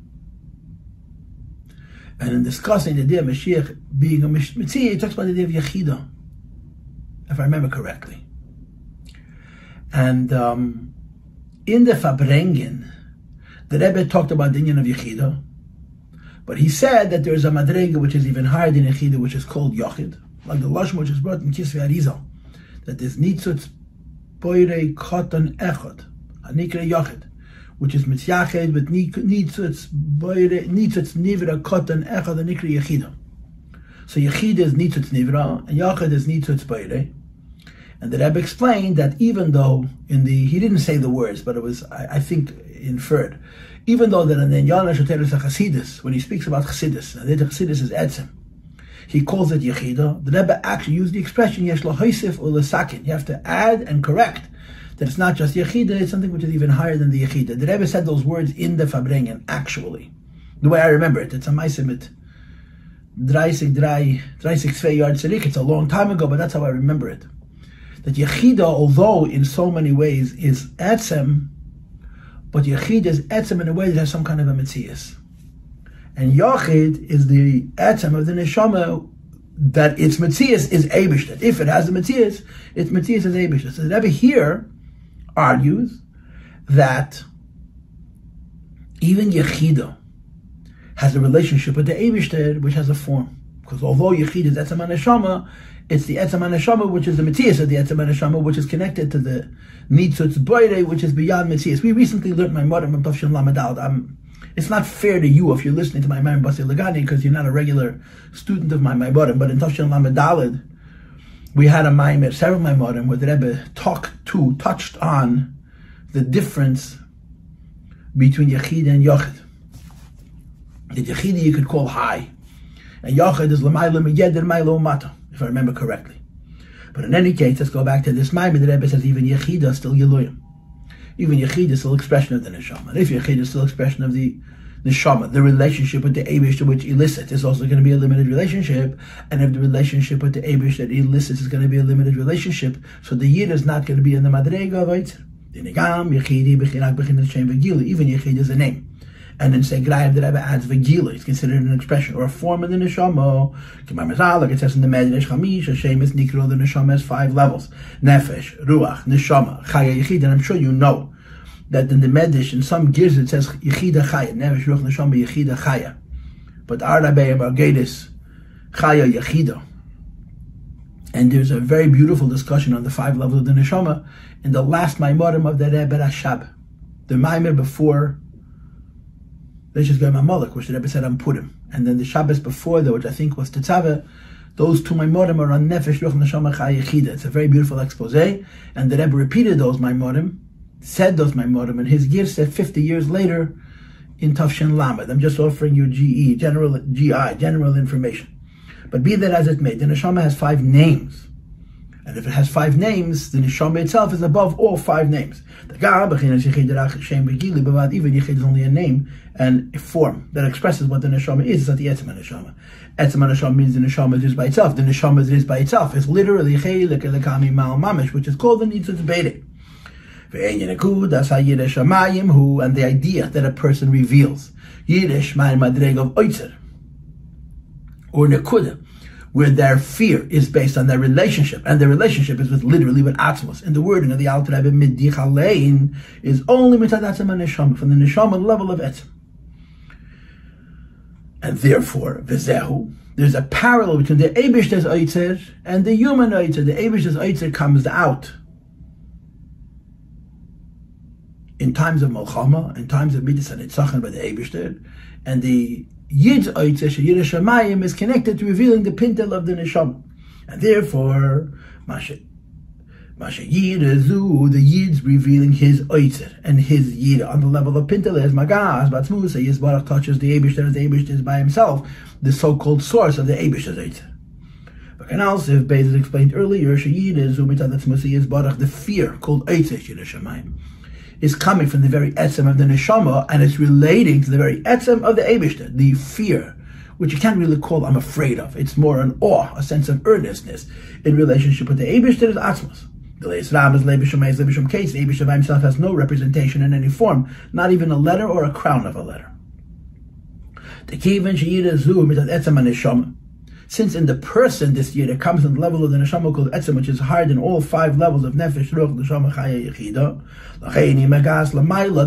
And in discussing the idea of Mashiach being a Metzia, he talks about the idea of Yechida, if I remember correctly. And in the Fabrengen, the Rebbe talked about the union of Yechida, but he said that there is a Madrega which is even higher than Yechida, which is called Yochid, like the Lashon which is brought in Kisvei Arizal, that there's Nitzutz Boirei Koton Echad, Hanikre Yochid, which is Mitzayached with Nitzutz Nivra Koton Echad Hanikre Yechida. So Yechida is Nitzutz Nivra, and Yochid is Nitzutz Boirei. And the Rebbe explained that even though he didn't say the words, but it was, I think, inferred, even though that in the Yana Shoteres HaChasidus, when he speaks about Chasidus, and the Chasidus is Etzem, he calls it Yechida, the Rebbe actually used the expression Yesh lo Hoisif or Lesakin. You have to add and correct that it's not just Yechida, it's something which is even higher than the Yechida. The Rebbe said those words in the Fabrengen, actually. The way I remember it, it's a Maisimit 36 yard Tzadik. It's a long time ago, but that's how I remember it. That Yechida, although in so many ways is Etzem, but Yechida is Etzem in a way that has some kind of a Metzias. And Yochid is the Etzem of the Neshama, that its Metzias is Eibishter. If it has the Metzias, its Metzias is Eibishter. So the Rebbe here argues that even Yechida has a relationship with the Eibishter, which has a form. Because although Yechida is Etzem HaNeshama, it's the Etzem HaNeshama, which is the Metzias of the Etzem HaNeshama, which is connected to the Nitzutz Boirei, which is beyond Metzias. We recently learned my Mamer from Tafshin Lamed. It's not fair to you if you're listening to my Mamer Basi Legani, because you're not a regular student of my Mamer. But in Tafshin Lamed, we had a Mamer, several Maimorim, where the Rebbe touched on the difference between Yechida and Yachid. The Yechida you could call high, and Yachid is L'mayla Meyeder Maylo Mata, if I remember correctly. But in any case, let's go back to this Mamer. The Rebbe says even Yechida is still Yeluyim. Even Yechida is still expression of the Neshama. And if Yechida is still expression of the Neshama, the relationship with the Eibush to which elicits is also going to be a limited relationship. And if the relationship with the Eibush that elicits is going to be a limited relationship, so the Yid is not going to be in the Madrega of Otzar. Even Yechida is a name. And then say Grayim, the Rebbe adds Vegila. It's considered an expression or a form of the Neshama. Like it says in the Medrash Chamish, Hashem is Nikro, the Neshama has 5 levels. Nefesh, Ruach, Neshama, Chaya, Yechida. And I'm sure you know that in the Medrash, in some gears it says Yechida Chaya. Nefesh, Ruach, Neshama, Yechida Chaya. But our Rabbi Margedis, Chaya, Yechida. And there's a very beautiful discussion on the 5 levels of the Neshama in the last Maimorim of the Rebbe Rashab. The Mamer before which the Rebbe said on Purim. And then the Shabbos before that, which I think was Tetzaveh, those 2 Maimorim are on Nefesh, Ruach, Neshama, Chaya, Yechida. It's a very beautiful expose. And the Rebbe repeated those Maimorim, said those Maimorim, and his gear said 50 years later in Tafshin Lamed. I'm just offering you general information. But be that as it may, the Neshama has 5 names. And if it has 5 names, the Neshama itself is above all 5 names. Even Yechid is only a name and a form that expresses what the Neshama is. It's not the Etzem Neshama. Etzem Neshama means the Neshama is by itself. The Neshama is by itself. It's literally Chelik Lekami Mal Mamish, which is called the Nitzutz Beide. And the idea that a person reveals Yidish Ma'in Madreg of Otzar or Nekuda, where their fear is based on their relationship, and their relationship is literally with Atzmos. And the wording of the Alter Rebbe Midichalein is only Mitzad Etzem Neshama, from the Neshama level of Etzem. And therefore, V'zehu, there's a parallel between the Eibishter's Otzar and the human Otzar. The Eibishter's Otzar comes out in times of Melchama, in times of Midas and Nitzachon by the Eibishter, and the Yid's Otzar, Yirah Shamayim, is connected to revealing the Pintel of the Neshama. And therefore, Masha Yirazu, the Yid's revealing his Otzar and his Yirah on the level of Pintel is Magas, Batzmusa, Yisbarach touches the Eibishter as the Eibishter is by himself, the so-called source of the Eibishter's Otzar. But can also, if Bezos explained earlier, Yirazu, Mitatzmusa, Yisbarach, the fear called Otzar, Yirah Shamayim, is coming from the very etzem of the neshama, and it's relating to the very etzem of the Eibishter, the fear, which you can't really call I'm afraid of. It's more an awe, a sense of earnestness in relationship with the Eibishter is atzmos. The Leisram is Lebisham case. The Eibishter by himself has no representation in any form, not even a letter or a crown of a letter. The Kivan Sheyira Zu mitzad etzem neshama. Since in the person this year it comes in the level of the Neshama called Etzem, which is higher than all 5 levels of Nefesh, Ruach, Neshama, Chaya, Yechida.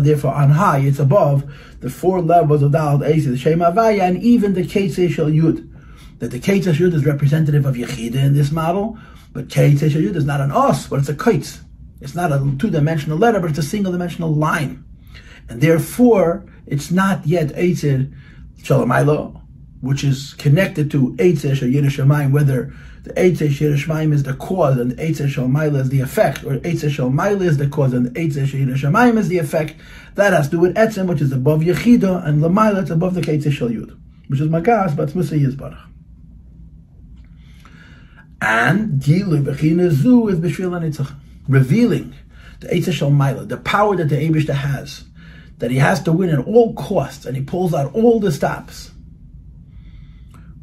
Therefore on high it's above the 4 levels of Dal, Eis, the Shema, Vaya, and even the Ketzei Shel Yud. That the Ketzei Shel Yud is representative of Yechida in this model, but Ketzei Shel Yud is not an os, but it's a Keitz. It's not a 2-dimensional letter, but it's a single-dimensional line. And therefore, it's not yet Eitzer Shalomilo, which is connected to Eitzer Shel Yirah Shamayim, whether the Eitzer Shel Yirah Shamayim is the cause and the Eitzer Shel Maila is the effect, or Eitzer Shel Maila is the cause and the Eitzer Shel Yirah Shamayim is the effect. That has to do with Etzem, which is above Yechida, and Lamaila, it's above the Eitzer Shel Yud, which is Magas, but Tzmusa Yizbarach. And Gilu Bechina Zu is B'shvil HaNitzach, revealing the Eitzer Shel Maila, the power that the Eibishter has, that he has to win at all costs, and he pulls out all the stops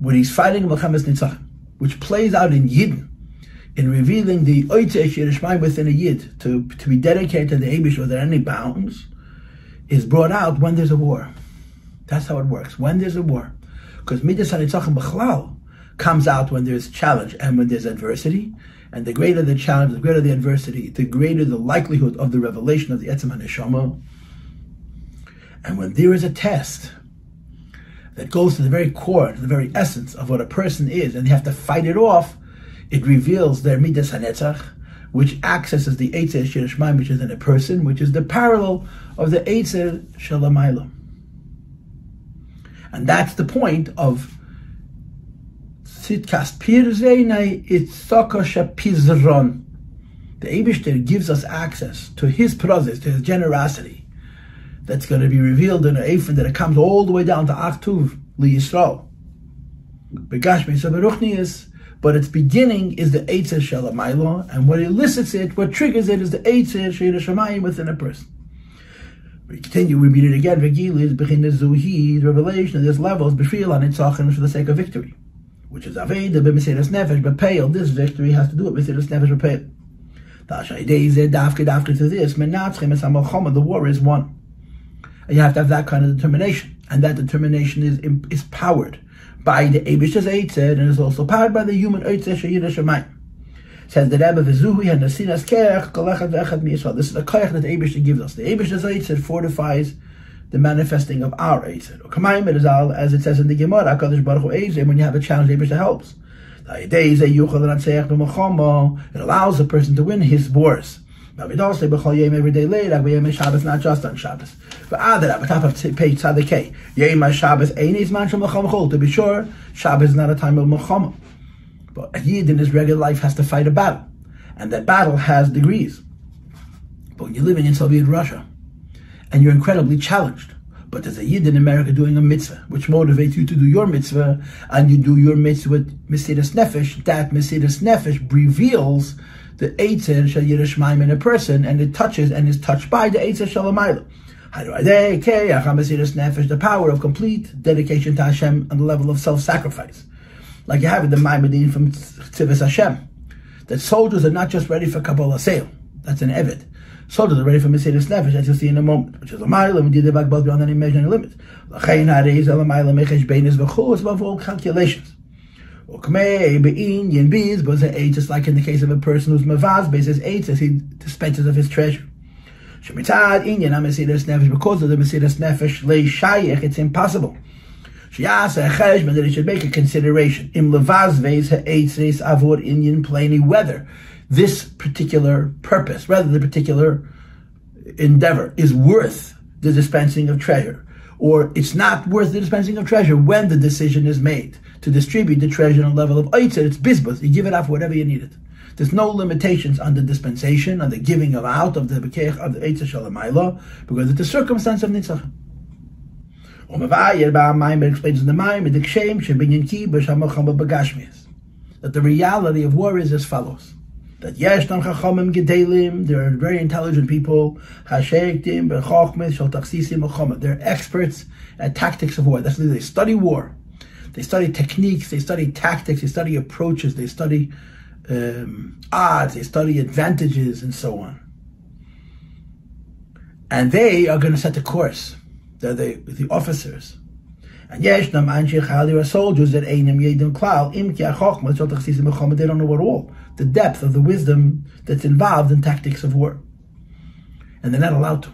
when he's fighting Melchamas Nitzachon, which plays out in Yidden, in revealing the Otzar Yirah Shamayim within a Yid, to be dedicated to the Eibush without any bounds, is brought out when there's a war. That's how it works, when there's a war. Because Midas HaNitzachon B'chlal comes out when there's challenge and when there's adversity, and the greater the challenge, the greater the adversity, the greater the likelihood of the revelation of the Etzem HaNeshama. And when there is a test that goes to the very core, to the very essence of what a person is, and they have to fight it off, it reveals their Midas HaNetzach, which accesses the Eitzer Shel Shamayim, which is in a person, which is the parallel of the Eitzer Shel Lamayla. And that's the point of Tzidkas Pizrono. The Eibishter gives us access to his prozes, to his generosity, that's going to be revealed in an Eifin that it comes all the way down to Achtuv Li Yisrael. But its beginning is the Eitzer Shalamaila, and what elicits it, what triggers it, is the Eitzer Shalamaila within a person. We continue, we read it again. The revelation of this level is befriel on Nitzachim for the sake of victory, which is Aveda b'Mesiras Nefesh b'Peil. This victory has to do with Mesiras Nefesh b'Peil. To this, the war is won. And you have to have that kind of determination, and that determination is powered by the Eibishter's Eitzer, and is also powered by the human Eitzer Shamim. Says the Rebbe, this is the koyach that the Eibishter gives us. The Eibishter's Eitzer fortifies the manifesting of our Eitzer. As it says in the Gemara, when you have a challenge, the Eibishter helps. It allows a person to win his wars. Every day late, Shabbos, not just on Shabbos. But top of page Tzaddik to be sure, Shabbos is not a time of Melchama. But a Yid in his regular life has to fight a battle, and that battle has degrees. But when you're living in Soviet Russia, and you're incredibly challenged, but there's a Yid in America doing a mitzvah, which motivates you to do your mitzvah, and you do your mitzvah with Mesiras Nefesh, that Mesiras Nefesh reveals the Eitzer Shel Yerushalayim in a person, and it touches and is touched by the Eitzer Shalomayla. The power of complete dedication to Hashem on the level of self-sacrifice. Like you have in the Maimedin from Tzivos Hashem, that soldiers are not just ready for Kabbalah sale. That's an Eved. Soldiers are ready for Mesiras Nefesh, as you'll see in a moment, which is a mile, and we did it back both beyond any measure and limit. It's above all calculations. Just like in the case of a person who's mavaz, bases eight as he dispenses of his treasure. Because of the Mesiras Nefesh lay shayich, it's impossible that he should make a consideration whether this particular purpose, rather the particular endeavor, is worth the dispensing of treasure, or it's not worth the dispensing of treasure when the decision is made to distribute the treasure on a level of Oitzer. It's Bzbuz. You give it out for whatever you need it. There's no limitations on the dispensation, on the giving of out of the Bekeich of the Eitzer Shalomayla, because it's the circumstance of Nitzach. Mamer explains in the Mamer that the reality of war is as follows: that there are very intelligent people, they're experts at tactics of war. That's they study war, they study techniques, they study tactics, they study approaches, they study odds, they study advantages, and so on. And they are going to set the course. They're the officers. And there are soldiers that they don't know at all the depth of the wisdom that's involved in tactics of war. And they're not allowed to.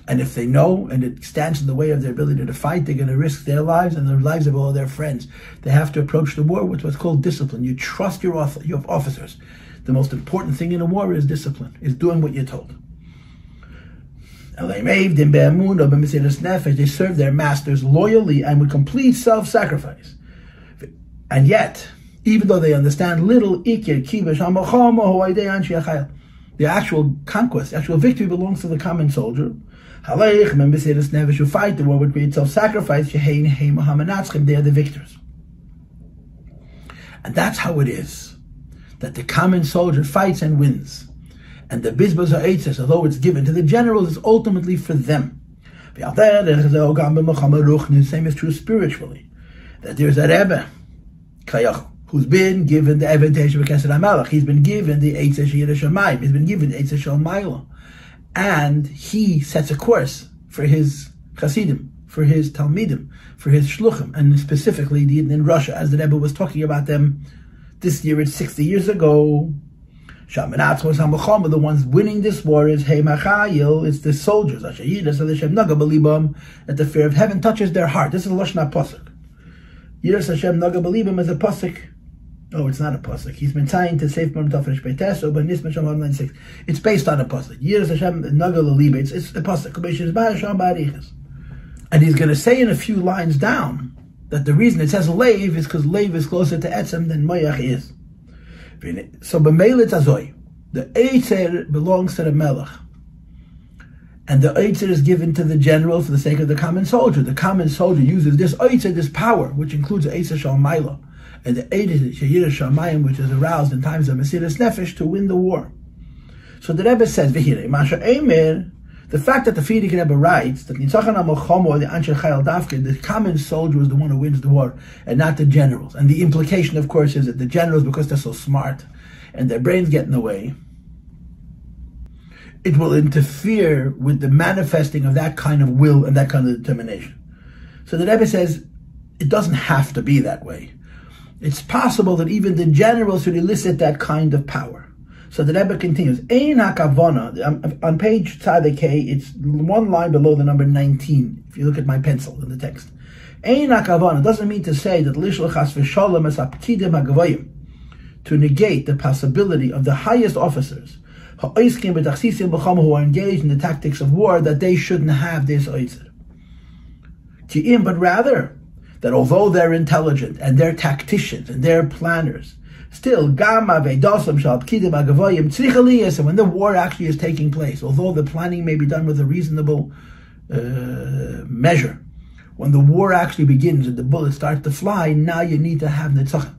And if they know, and it stands in the way of their ability to fight, they're going to risk their lives and the lives of all their friends. They have to approach the war with what's called discipline. You trust your officers. The most important thing in a war is discipline, is doing what you're told. They serve their masters loyally and with complete self-sacrifice. And yet, even though they understand little, the actual conquest, actual victory belongs to the common soldier. Who fight the war with great self-sacrifice, they are the victors. And that's how it is, that the common soldier fights and wins. And the Bzbuz or Eitzes, although it's given to the generals, is ultimately for them. The same is true spiritually. That there's a Rebbe, who's been given the advantage of Kesed HaMelech. He's been given the Eitzer Shamim. He's been given the Eitzer Shalomayla. And he sets a course for his Chasidim, for his Talmidim, for his Shluchim, and specifically in Russia, as the Rebbe was talking about them this year, it's 60 years ago. The ones winning this war is it's the soldiers, that the fear of heaven touches their heart. This is a Lashon HaPasuk. Yiras Hashem Naga Belibam is a pasuk. Oh, it's not a pasuk. He's been trying to save from Tafresh Beiteso, but Nisman Sham 196. It's based on a pasuk. Yiras Hashem Naga Belibam. It's a pasuk. And he's going to say in a few lines down That the reason it says leiv is because leiv is closer to etzem than moyach is. So b'meil it's azoi. The Eitzer belongs to the Melech. And the Eitzer is given to the general for the sake of the common soldier. The common soldier uses this Eitzer, this power, which includes the Eitzer Shalmaila, and the Eitzer Shalmayim, which is aroused in times of Mesiras Nefesh to win the war. So the Rebbe says, V'hirei, Masha Eimer, the fact that the Frierdike Rebbe writes that Nitzachon HaMelchama or the Anshe Chayil Davke, the common soldier is the one who wins the war, and not the generals. And the implication, of course, is that the generals, because they're so smart, and their brains get in the way, it will interfere with the manifesting of that kind of will and that kind of determination. So the Rebbe says, it doesn't have to be that way. It's possible that even the generals should elicit that kind of power. So the Rebbe continues, Ein HaKavana, on page Tzaddik K, it's one line below the number 19, if you look at my pencil in the text. Ein HaKavana doesn't mean to say that Lishlo Chas V'Sholem Es HaPkidim HaGavoyim, to negate the possibility of the highest officers who are engaged in the tactics of war, that they shouldn't have this oitzer. But rather, that although they're intelligent, and they're tacticians, and they're planners, still, and when the war actually is taking place, although the planning may be done with a reasonable measure, when the war actually begins and the bullets start to fly, now you need to have nitzachon.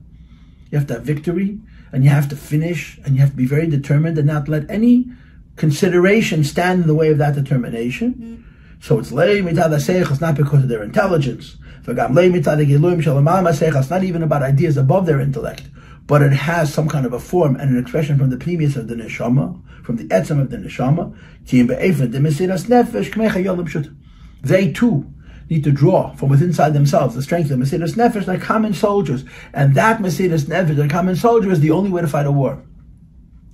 You have to have victory, and you have to finish, and you have to be very determined and not let any consideration stand in the way of that determination. So it's lei mitad haseichos, it's not because of their intelligence. V'gam lei mitad hagiluyim shalomala haseichos, it's not even about ideas above their intellect, but it has some kind of a form and an expression from the previous of the Neshama, from the etzem of the Neshama. They too need to draw from within inside themselves the strength of Mesiras Nefesh like common soldiers. And that Mesiras Nefesh, like common soldier, is the only way to fight a war.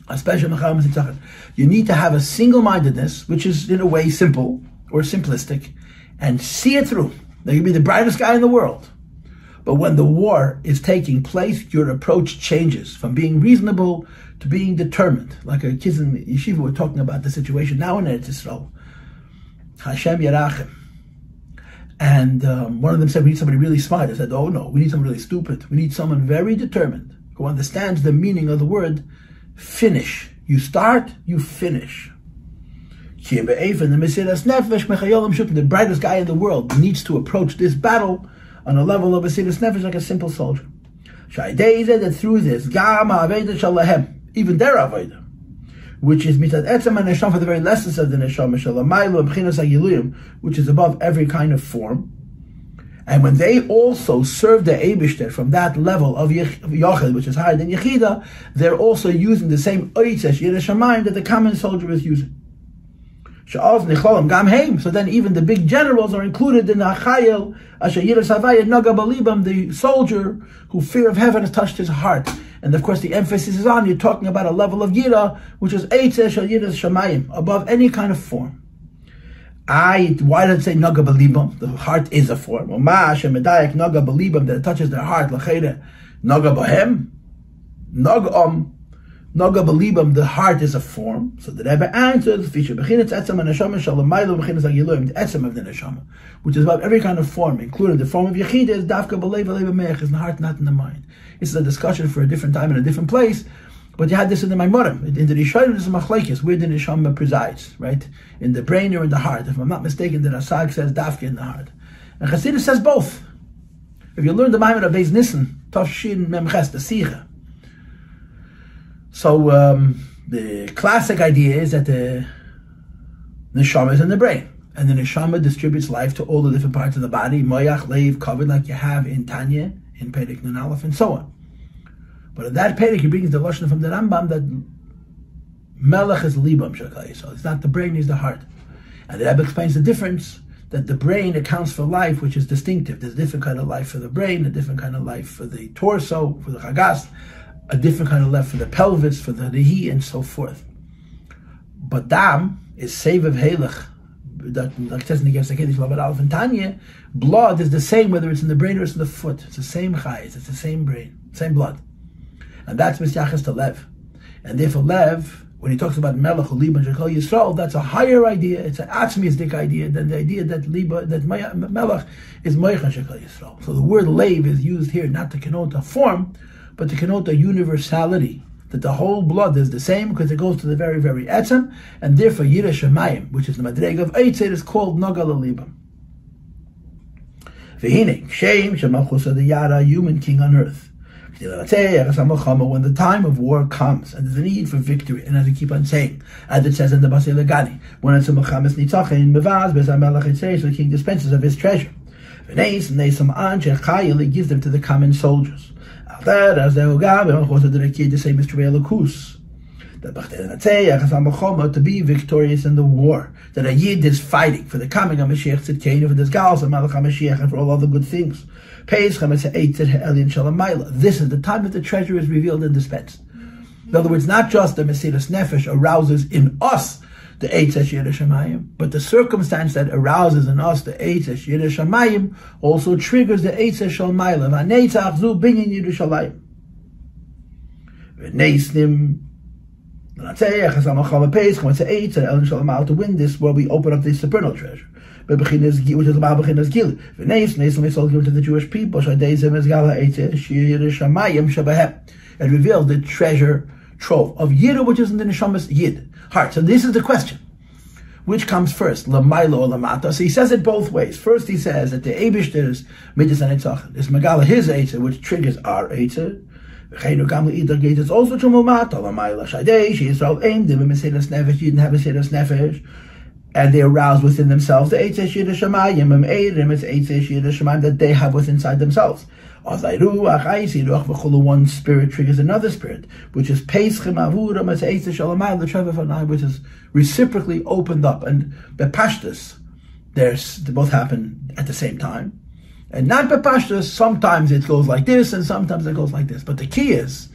Especially you need to have a single-mindedness, which is in a way simple or simplistic, and see it through. They can be the brightest guy in the world. But when the war is taking place, your approach changes from being reasonable to being determined. Like a kids in Yeshiva were talking about the situation now in Eretz Yisrael. Hashem Yerachem. And one of them said, we need somebody really smart. I said, oh no, we need someone really stupid. We need someone very determined, who understands the meaning of the word finish. You start, you finish. The brightest guy in the world needs to approach this battle on a level of a Mesiras Nefesh like a simple soldier. That through this, even their avodah, which is mitad etzem and Neshama, for the very lessons of the Neshama, which is above every kind of form. And when they also serve the Eibishter from that level of Yochid, which is higher than Yechida, they're also using the same oitzesh Shamim that the common soldier is using. So then even the big generals are included in the Achayel, the soldier who fear of heaven has touched his heart. And of course the emphasis is on, you're talking about a level of Yira, which is Eitzer Shal Yiras Shamayim, above any kind of form. Why does it say Naga Balibam? The heart is a form. Naga Balibam, that it touches their heart. Naga Bahem, Naga Balibam, the heart is a form. So the Rebbe answers, the etzem of the Neshama, which is above every kind of form, including the form of Yechida, is dafka b'leiv mech, is in the heart, not in the mind. This is a discussion for a different time in a different place, but you had this in the Mamer. In the Rishonim, this is machlekes, where the Neshama presides, right? In the brain or in the heart. If I'm not mistaken, the Rasag says dafka in the heart. And Chassidus says both. If you learn the Mamer of Beis Nissen, Tafshin Memches, the Sicha. So the classic idea is that the Neshama is in the brain, and the Neshama distributes life to all the different parts of the body, moyach, leiv, covered like you have in Tanya, in Perek Nun Aleph, and so on. But in that Perek, he brings the Lashon from the Rambam that Melech is libam shakay, so it's not the brain, it's the heart. And the Rebbe explains the difference, that the brain accounts for life, which is distinctive. There's a different kind of life for the brain, a different kind of life for the torso, for the chagas, a different kind of life for the pelvis, for the rehi, and so forth. But dam is sevev helech. Blood is the same whether it's in the brain or it's in the foot. It's the same chayes, it's the same brain, same blood. And that's misyaches to lev. And therefore lev when he talks about Melech or Liban Shekal Yisrael, that's a higher idea. It's an atzmistic idea than the idea that Melech is Moichan Shekal Yisrael. So the word Lev is used here not to connote a form, but to connote a universality. That the whole blood is the same because it goes to the very, very etzem, and therefore Yireh Shamayim, which is the madrega of Eitzer, is called Nagal Libam. V'hine, Shem Shemalchus the Yara, human king on earth. When the time of war comes and there's a need for victory, and as we keep on saying, as it says in the Basi Legani, when it's a Mechames Nitzachin Mevaz Bezamelach Eitzer, so the king dispenses of his treasure. V'neis and Neisam An Shechayel, he gives them to the common soldiers. That as they will the same mystery Elokus. That to be victorious in the war. That a Yid is fighting for the coming of Mashiach Tzidkenu, for this Galus and Malach HaMashiach, and for all other good things. This is the time that the treasure is revealed and dispensed. In other words, not just the Mesiras Nefesh arouses in us the Eitz Yireh Shamayim, but the circumstance that arouses in us the Eitz Yireh Shamayim also triggers the Eitz Shalmaila. V'neitzach zu binyan Yerushalayim. V'neisnim to win this, where we open up the supernal treasure, which is Gil. To the Jewish people, and revealed the treasure trove of Yid, which is in the Neshama's Yid heart. So this is the question. Which comes first, Lamaila or Lamata? So he says it both ways. First he says that the Eibishter's Midas and Eitzach is Megala his Eitzer, which triggers our Eitzer. It's also to Lamata, Lamaila Shadei, she is all aimed in Mesiras Nefesh, you didn't have a Mesiras Nefesh, and they arouse within themselves the Eitzer Yireh Shamayim, it's Eitzer Yireh Shamayim that they have within inside themselves. One spirit triggers another spirit, which is which is reciprocally opened up, and bepashtus, they both happen at the same time, and not bepashtus. Sometimes it goes like this, and sometimes it goes like this. But the key is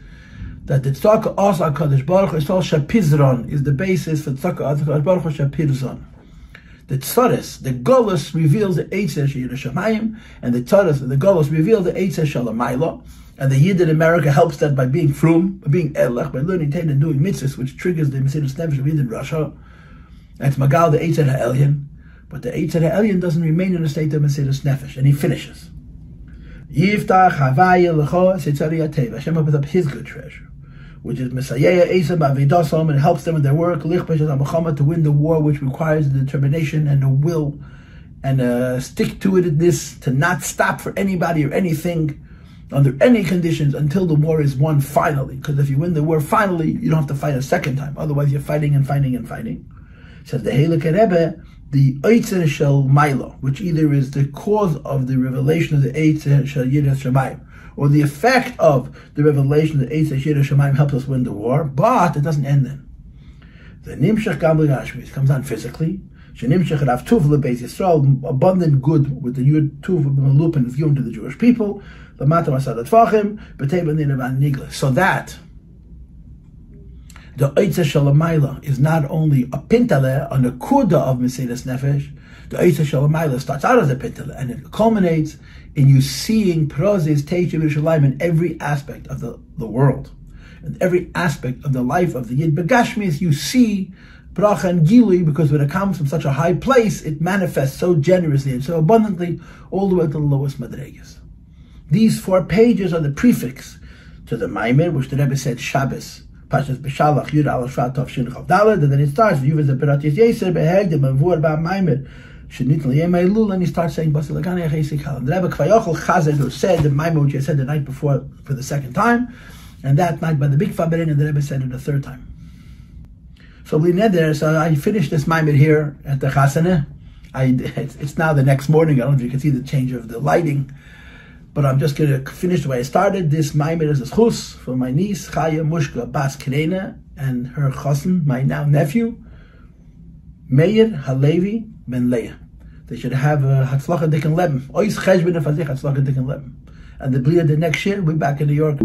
that the tzedakah also HaKadosh Baruch Hu Pizrono is the basis for tzedakah HaKadosh Baruch Hu Pizrono. The Tzaris, the Galus reveals the Eitzer Yireh Shamayim, and the Tzaris, the Galus reveals the Eitzer Shalamaila, and the Yid in America helps that by being frum, by being elech, by learning Tain and doing mitzvahs, which triggers the Mesiras Nefesh of Yid in Russia. And it's Magal, the Eitzer HaElyon, but the Eitzer HaElyon doesn't remain in a state of Mesiras Nefesh, and he finishes. Yiftach Havaya L'cho Setzari Ateva, Hashem opens up his good treasure, which is Messiah Asa Ba'avidasom, and helps them in their work, to win the war, which requires the determination and the will and stick to itness, to not stop for anybody or anything under any conditions until the war is won finally. Because if you win the war finally, you don't have to fight a second time. Otherwise, you're fighting and fighting and fighting. It says the Frierdike Rebbe, the Eitzer Shalmaila, which either is the cause of the revelation of the Eitzer Yireh Shamayim, or the effect of the revelation that Eitzer Yireh Shamayim helps us win the war, but it doesn't end then. The Nimshach Gam L'Gashmis comes on physically. Shenimshach Rav Tuv L'Beis Yisrael, abundant good with the Yud Tuv B'Malup and given to the Jewish people. L'Mata Masadat Fachim B'Tei B'Nina Nigla. So that the Eitzer Shalamayla is not only a pintale, a nekuda of Mesiras Nefesh. The Eitzer Shalamayla starts out as a pintale, and it culminates in you seeing Prozis Teich Yerushalayim in every aspect of the world, in every aspect of the life of the Yid Begashmis. You see bracha and gilui, because when it comes from such a high place, it manifests so generously and so abundantly all the way to the lowest madregas. These 4 pages are the prefix to the Mamer, which the Rebbe said Shabbos, Pashas B'Shalach Yud Al Shvat Tov Shin Chav Daled, and then it starts Yuvas Berat Yeser Beheg the Mavur Ba Mamer. And he starts saying Basi Legani Achesik. And the Rebbe Kvayachol Chazed, who said the Maimon, which I said the night before for the second time, and that night by the big Faberin, and the Rebbe said it the third time. So I finished this Maimon here at the Chasana. It's now the next morning. I don't know if you can see the change of the lighting, but I'm just going to finish the way I started. This Maimon is a schus for my niece Chaya Mushka Bas Kirena and her chassan, my now nephew Meir Halevi Ben Leah. They should have a Hatzlacha Dicken Leben. Ois Cheshbon Fazich Hatzlacha Dicken Leben. And the next year we'll be back in New York.